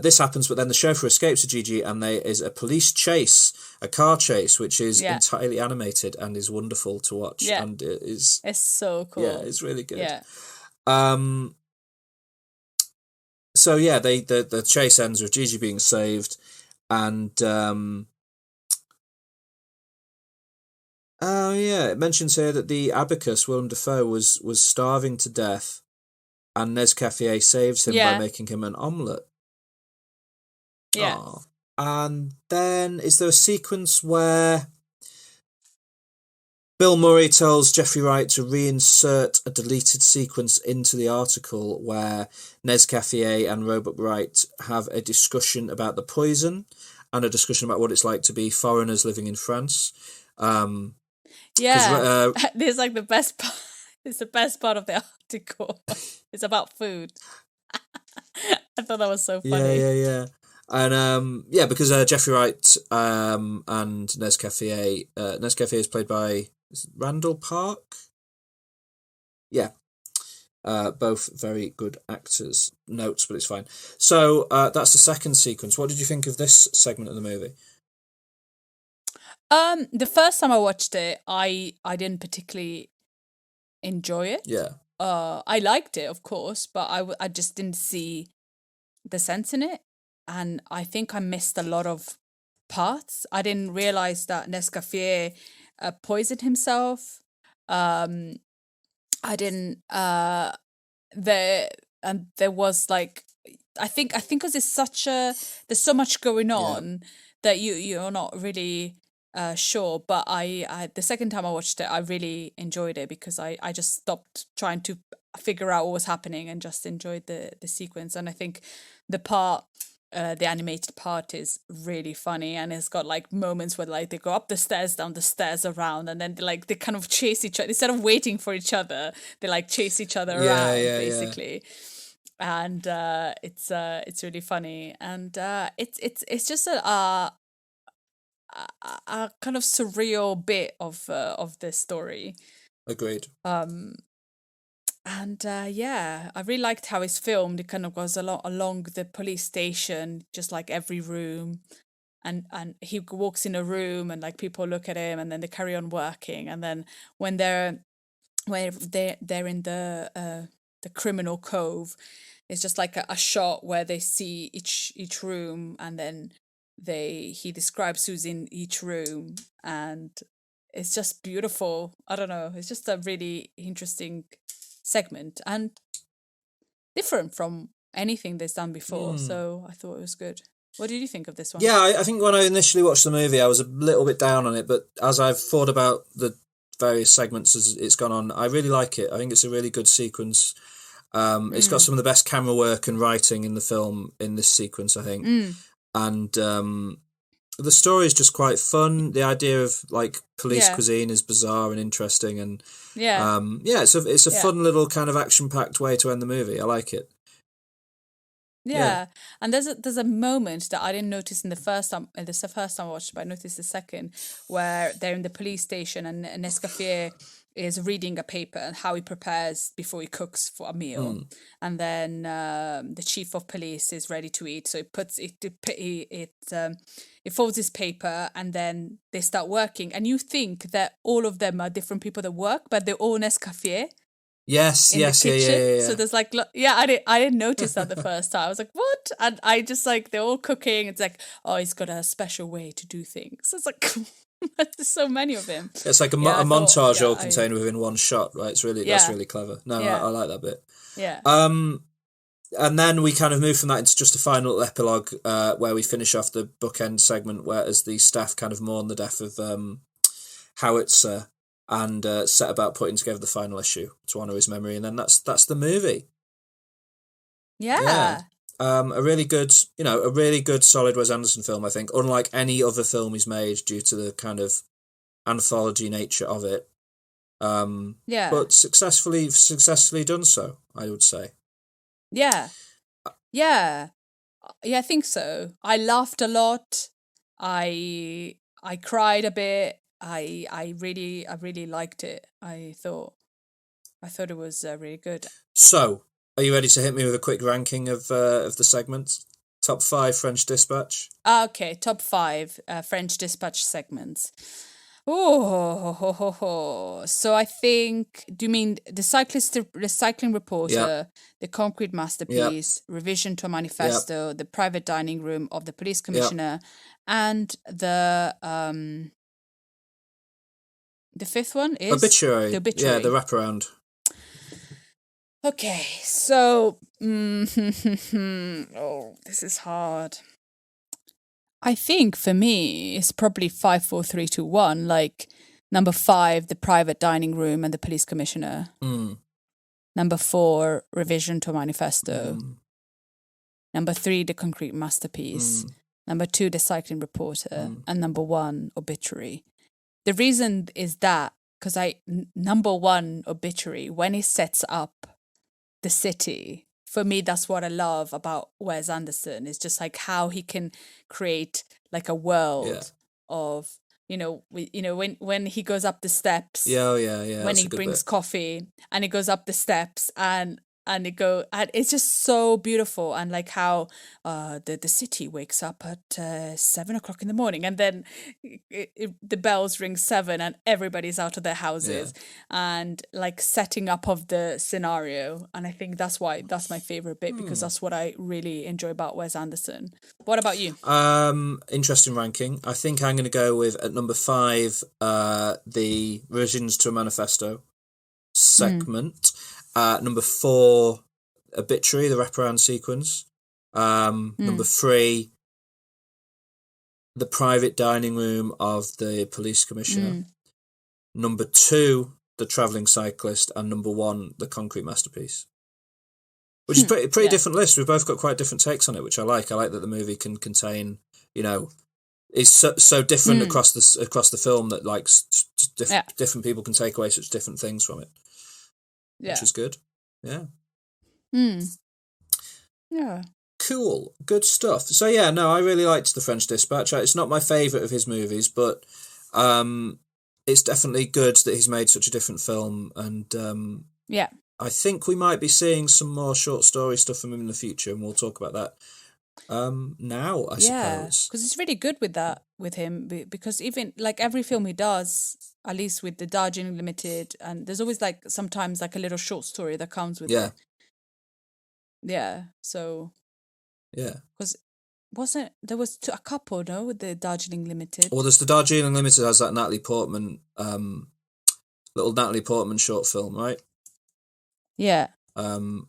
Speaker 2: this happens, but then the chauffeur escapes to Gigi, and there is a police chase, a car chase, which is entirely animated and is wonderful to watch.
Speaker 3: Yeah.
Speaker 2: And it's
Speaker 3: so cool.
Speaker 2: Yeah, it's really good.
Speaker 3: Yeah.
Speaker 2: So yeah, the chase ends with Gigi being saved, and it mentions here that the abacus, Willem Dafoe, was starving to death, and Nescafé saves him by making him an omelette.
Speaker 3: Yeah.
Speaker 2: Aww. And then is there a sequence where Bill Murray tells Jeffrey Wright to reinsert a deleted sequence into the article where Nescafé and Robert Wright have a discussion about the poison and a discussion about what it's like to be foreigners living in France.
Speaker 3: There's like the best part. It's the best part of the article. It's about food. I thought that was so funny.
Speaker 2: Yeah. And because Jeffrey Wright and Nescafé is played by Randall Park. Yeah. Both very good actors. Notes, but it's fine. So that's the second sequence. What did you think of this segment of the movie?
Speaker 3: The first time I watched it, I didn't particularly enjoy it.
Speaker 2: Yeah.
Speaker 3: I liked it, of course, but I just didn't see the sense in it. And I think I missed a lot of parts. I didn't realize that Nescafé poisoned himself. I didn't. There was like, I think because there's so much going on that you're not really sure. But I the second time I watched it, I really enjoyed it because I just stopped trying to figure out what was happening and just enjoyed the sequence. And I think the animated part is really funny, and it's got like moments where like they go up the stairs, down the stairs, around, and then they kind of chase each other instead of waiting for each other. They like chase each other around basically, and it's really funny, and it's just a kind of surreal bit of the story.
Speaker 2: Agreed.
Speaker 3: And I really liked how it's filmed. It kind of goes along the police station, just like every room, and he walks in a room and like people look at him, and then they carry on working, and then when they're in the criminal cove, it's just like a shot where they see each room, and then he describes who's in each room, and it's just beautiful. I don't know, it's just a really interesting segment and different from anything they've done before. So I thought it was good. What did you think of this one?
Speaker 2: Yeah, I think when I initially watched the movie, I was a little bit down on it, but as I've thought about the various segments as it's gone on, I really like it. I think it's a really good sequence. It's got some of the best camera work and writing in the film in this sequence, I think. And the story is just quite fun. The idea of like police cuisine is bizarre and interesting, and it's a fun little kind of action-packed way to end the movie. I like it.
Speaker 3: Yeah, and there's a moment that I didn't notice in the first time. This is the first time I watched it, but I noticed the second, where they're in the police station and Nescafé is reading a paper and how he prepares before he cooks for a meal, and then the chief of police is ready to eat, so he puts it folds his paper, and then they start working, and you think that all of them are different people that work, but they're all Nescafé.
Speaker 2: Yes,
Speaker 3: Yeah.
Speaker 2: yeah.
Speaker 3: So there's like, I didn't notice that the first time. I was like, what? And I just like, they're all cooking. It's like, oh, he's got a special way to do things. It's like, there's so many of him.
Speaker 2: It's like a montage all contained within one shot, right? It's really that's really clever. No, I like that bit.
Speaker 3: Yeah.
Speaker 2: And then we kind of move from that into just a final epilogue, where we finish off the bookend segment, where as the staff kind of mourn the death of Howitzer. And set about putting together the final issue to honour his memory, and then that's the movie.
Speaker 3: Yeah.
Speaker 2: A really good solid Wes Anderson film, I think, unlike any other film he's made due to the kind of anthology nature of it. But successfully done so, I would say.
Speaker 3: Yeah, I think so. I laughed a lot. I cried a bit. I really liked it. I thought it was really good.
Speaker 2: So, are you ready to hit me with a quick ranking of the segments? Top 5 French Dispatch.
Speaker 3: Okay, top 5 French Dispatch segments. Oh, so I think. Do you mean the recycling reporter, the concrete masterpiece, revision to a manifesto, the private dining room of the police commissioner, and the fifth one is
Speaker 2: Obituary.
Speaker 3: The Obituary.
Speaker 2: Yeah, the wraparound.
Speaker 3: Okay, so this is hard. I think for me it's probably 5, 4, 3, 2, 1. Like number 5, the private dining room and the police commissioner. Number 4, revision to a manifesto. Number 3, the concrete masterpiece. Number 2, the cycling reporter, and number 1, Obituary. The reason is that because number 1, Obituary, when it sets up the city, for me, that's what I love about Wes Anderson. It's just like how he can create like a world of, when he goes up the steps. When he brings coffee and he goes up the steps and it's just so beautiful, and like how the city wakes up at 7 o'clock in the morning, and then the bells ring 7 and everybody's out of their houses, and like setting up of the scenario. And I think that's my favorite bit, because that's what I really enjoy about Wes Anderson. What about you?
Speaker 2: Interesting ranking. I think I'm going to go with at number 5 the revisions to a manifesto segment. Number 4, Obituary, the wraparound sequence. Number 3, the private dining room of the police commissioner. Number 2, the travelling cyclist, and number 1, the concrete masterpiece. Which is pretty different list. We've both got quite different takes on it, which I like. I like that the movie can contain, is so different across the film that like different people can take away such different things from it. Which is good. Yeah.
Speaker 3: Yeah.
Speaker 2: Cool. Good stuff. So I really liked The French Dispatch. It's not my favourite of his movies, but it's definitely good that he's made such a different film, and I think we might be seeing some more short story stuff from him in the future, and we'll talk about that now, I suppose.
Speaker 3: Because it's really good with him, because even like every film he does, at least with the Darjeeling Limited, and there's always like sometimes like a little short story that comes with it. So because there was a couple, no, with the Darjeeling Limited.
Speaker 2: Well, there's the Darjeeling Limited has that Natalie Portman little Natalie Portman short film, right? I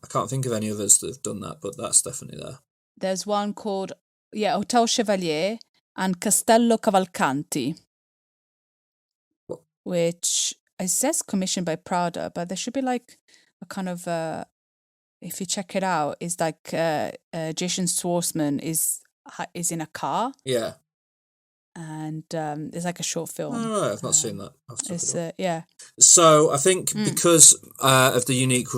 Speaker 2: can't think of any others that have done that, but that's definitely there.
Speaker 3: There's one called Hotel Chevalier and Castello Cavalcanti, which it says commissioned by Prada, but there should be like a kind of if you check it out, is like Jason Schwartzman is in a car,
Speaker 2: Yeah.
Speaker 3: and it's like a short film.
Speaker 2: All right, I've not seen that. I'll have to look
Speaker 3: It's
Speaker 2: it up.
Speaker 3: yeah.
Speaker 2: So I think because of the unique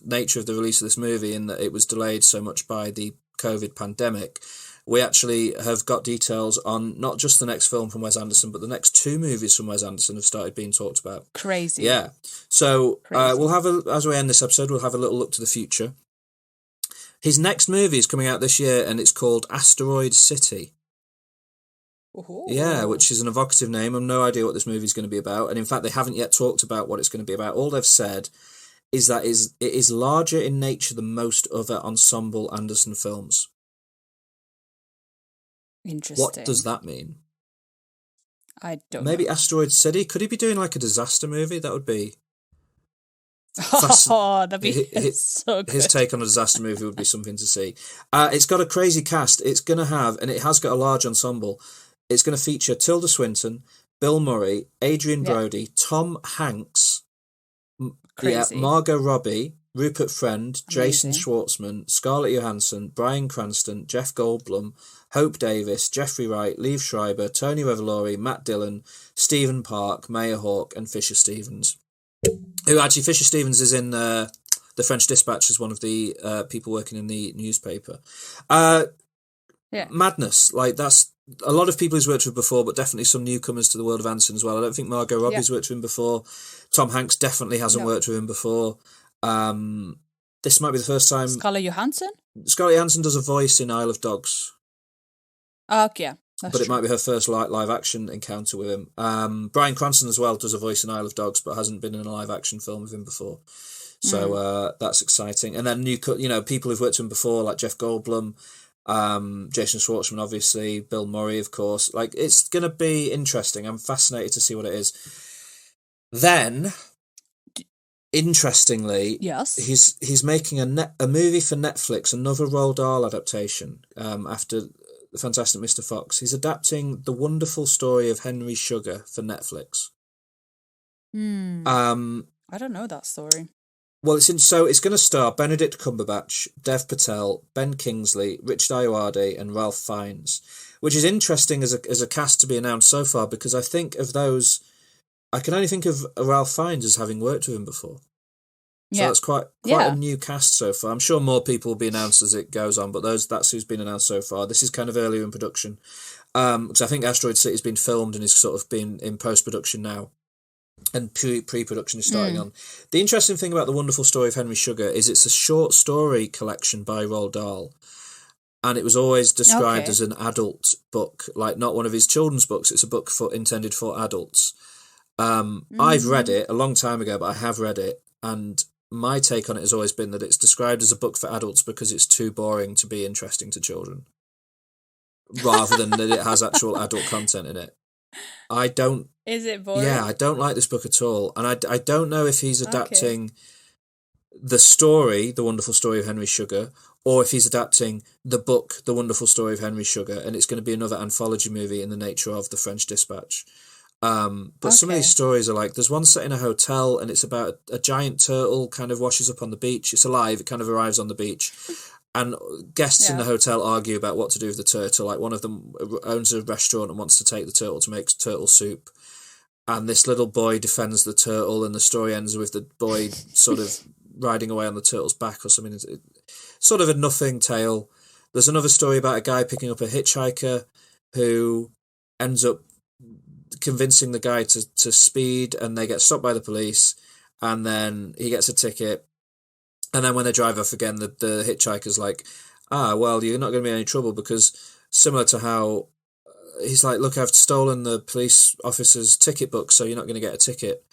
Speaker 2: nature of the release of this movie, in that it was delayed so much by the COVID pandemic, we actually have got details on not just the next film from Wes Anderson, but the next 2 movies from Wes Anderson have started being talked about.
Speaker 3: Crazy.
Speaker 2: Yeah. So
Speaker 3: Crazy.
Speaker 2: we'll have as we end this episode, we'll have a little look to the future. His next movie is coming out this year, and it's called Asteroid City.
Speaker 3: Ooh.
Speaker 2: Yeah, which is an evocative name. I've no idea what this movie is going to be about, and in fact, they haven't yet talked about what it's going to be about. All they've said is that it is larger in nature than most other ensemble Anderson films.
Speaker 3: Interesting.
Speaker 2: What does that mean?
Speaker 3: I don't
Speaker 2: Maybe
Speaker 3: know.
Speaker 2: Asteroid City? Could he be doing like a disaster movie? That would be...
Speaker 3: Oh, that'd be so good.
Speaker 2: His take on a disaster movie would be something to see. It's got a crazy cast. It's going to have, and it has got a large ensemble, it's going to feature Tilda Swinton, Bill Murray, Adrian Brody, Tom Hanks,
Speaker 3: Crazy.
Speaker 2: Margot Robbie, Rupert Friend, Jason
Speaker 3: Amazing.
Speaker 2: Schwartzman, Scarlett Johansson, Bryan Cranston, Jeff Goldblum, Hope Davis, Jeffrey Wright, Liev Schreiber, Tony Revolori, Matt Dillon, Stephen Park, Maya Hawke, and Fisher Stevens. Who actually, Fisher Stevens is in the French Dispatch as one of the people working in the newspaper. Madness. Like, that's a lot of people he's worked with before, but definitely some newcomers to the world of Anderson as well. I don't think Margot Robbie's worked with him before. Tom Hanks definitely hasn't worked with him before. This might be the first time.
Speaker 3: Scarlett Johansson?
Speaker 2: Scarlett Johansson does a voice in Isle of Dogs.
Speaker 3: Okay, yeah. That's
Speaker 2: It
Speaker 3: true.
Speaker 2: might be her first live action encounter with him. Bryan Cranston as well does a voice in Isle of Dogs, but hasn't been in a live action film with him before. So that's exciting. And then people who've worked with him before, like Jeff Goldblum, Jason Schwartzman, obviously, Bill Murray, of course. Like, it's going to be interesting. I'm fascinated to see what it is. Then, interestingly,
Speaker 3: Yes.
Speaker 2: he's making a movie for Netflix, another Roald Dahl adaptation after The Fantastic Mr. Fox. He's adapting The Wonderful Story of Henry Sugar for Netflix.
Speaker 3: I don't know that story.
Speaker 2: Well, it's going to star Benedict Cumberbatch, Dev Patel, Ben Kingsley, Richard Ayoade, and Ralph Fiennes, which is interesting as a cast to be announced so far, because I think of those, I can only think of Ralph Fiennes as having worked with him before. So that's quite a new cast so far. I'm sure more people will be announced as it goes on, but that's who's been announced so far. This is kind of earlier in production, because I think Asteroid City has been filmed and is sort of been in post-production now. And pre-production is starting on. The interesting thing about The Wonderful Story of Henry Sugar is it's a short story collection by Roald Dahl, and it was always described as an adult book, like not one of his children's books. It's a book intended for adults. I've read it a long time ago, but I have read it, and my take on it has always been that it's described as a book for adults because it's too boring to be interesting to children, rather than that it has actual adult content in it. I don't...
Speaker 3: Is it boring?
Speaker 2: Yeah, I don't like this book at all. And I don't know if he's adapting the story, The Wonderful Story of Henry Sugar, or if he's adapting the book, The Wonderful Story of Henry Sugar, and it's going to be another anthology movie in the nature of The French Dispatch. But some of these stories are like, there's one set in a hotel, and it's about a giant turtle kind of washes up on the beach. It's alive, it kind of arrives on the beach. And guests in the hotel argue about what to do with the turtle. Like, one of them owns a restaurant and wants to take the turtle to make turtle soup. And this little boy defends the turtle, and the story ends with the boy sort of riding away on the turtle's back or something. It's sort of a nothing tale. There's another story about a guy picking up a hitchhiker who ends up convincing the guy to speed, and they get stopped by the police, and then he gets a ticket. And then when they drive off again, the hitchhiker's like, well, you're not going to be in any trouble, because similar to how he's like, look, I've stolen the police officer's ticket book, so you're not going to get a ticket.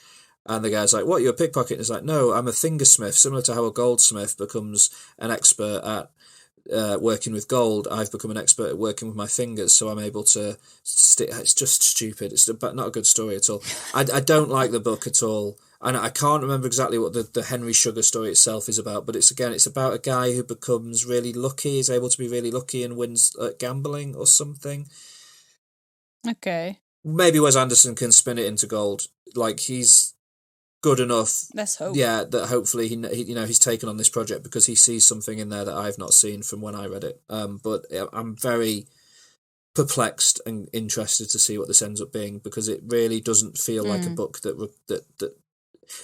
Speaker 2: And the guy's like, what, you're a pickpocket? And he's like, no, I'm a fingersmith. Similar to how a goldsmith becomes an expert at working with gold, I've become an expert at working with my fingers, so I'm able to it's just stupid. It's not a good story at all. I don't like the book at all. And I can't remember exactly what the Henry Sugar story itself is about, but it's about a guy who becomes really lucky, is able to be really lucky and wins at gambling or something.
Speaker 3: Okay.
Speaker 2: Maybe Wes Anderson can spin it into gold. Like, good enough.
Speaker 3: Let's hope.
Speaker 2: Yeah, that hopefully he's taken on this project because he sees something in there that I've not seen from when I read it. But I'm very perplexed and interested to see what this ends up being, because it really doesn't feel like a book that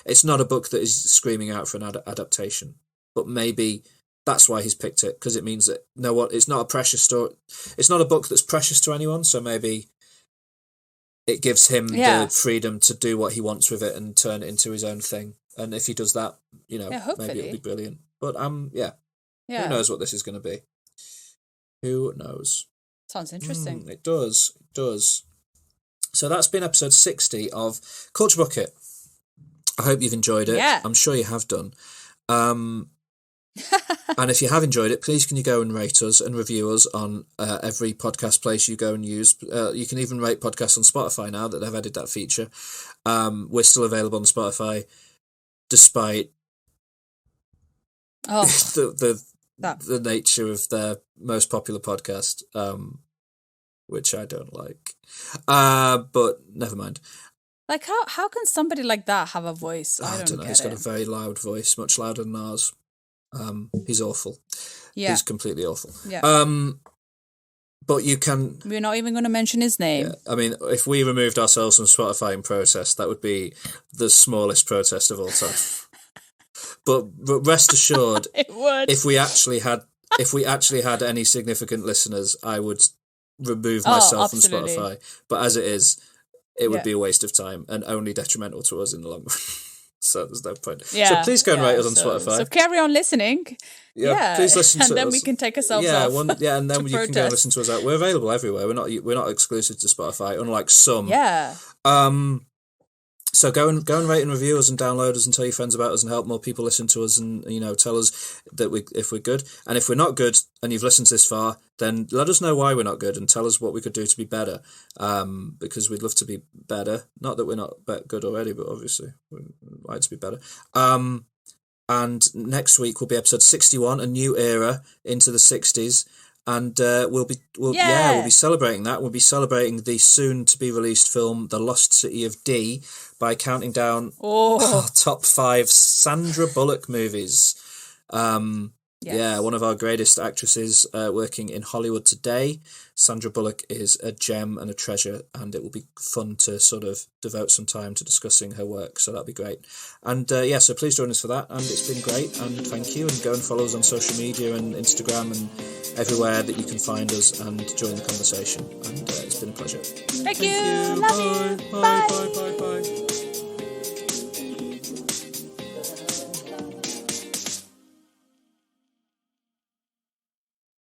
Speaker 2: it's not a book that is screaming out for an adaptation. But maybe that's why he's picked it, because it means that it's not a precious story. It's not a book that's precious to anyone. So maybe it gives him the freedom to do what he wants with it and turn it into his own thing. And if he does that, maybe it'll be brilliant. But who knows what this is going to be? Who knows?
Speaker 3: Sounds interesting.
Speaker 2: It does. So that's been episode 60 of Culture Bucket. I hope you've enjoyed it.
Speaker 3: Yeah.
Speaker 2: I'm sure you have done. And if you have enjoyed it, please can you go and rate us and review us on every podcast place you go and use. You can even rate podcasts on Spotify now that they've added that feature. We're still available on Spotify despite the nature of their most popular podcast, which I don't like. But never mind.
Speaker 3: Like, how can somebody like that have a voice? I don't know.
Speaker 2: He's got a very loud voice, much louder than ours. He's awful. Yeah. He's completely awful.
Speaker 3: Yeah.
Speaker 2: But you can...
Speaker 3: We're not even going to mention his name.
Speaker 2: Yeah. I mean, if we removed ourselves from Spotify in protest, that would be the smallest protest of all time. But rest assured,
Speaker 3: it would.
Speaker 2: If we actually had any significant listeners, I would remove myself from Spotify. But as it is, it would be a waste of time and only detrimental to us in the long run. So there's no point. Yeah, so please go and rate us on Spotify.
Speaker 3: So carry on listening.
Speaker 2: Yeah, please listen to us.
Speaker 3: And then we can take ourselves off.
Speaker 2: And then you can go and listen to us out. We're available everywhere. We're not exclusive to Spotify, unlike some.
Speaker 3: Yeah.
Speaker 2: So go and rate and review us and download us and tell your friends about us and help more people listen to us and tell us that if we're good. And if we're not good and you've listened to this far, then let us know why we're not good and tell us what we could do to be better. Because we'd love to be better. Not that we're not good already, but obviously we'd like to be better. And next week will be episode 61, a new era into the 60s. And we'll be celebrating that. We'll be celebrating the soon to be released film The Lost City of D by counting down our top 5 Sandra Bullock movies. Yeah, one of our greatest actresses working in Hollywood today. Sandra Bullock is a gem and a treasure, and it will be fun to sort of devote some time to discussing her work, so that'll be great. And so please join us for that, and it's been great, and thank you, and go and follow us on social media and Instagram and everywhere that you can find us and join the conversation, and it's been a pleasure.
Speaker 3: Thank you. Love you.
Speaker 2: Bye. Bye.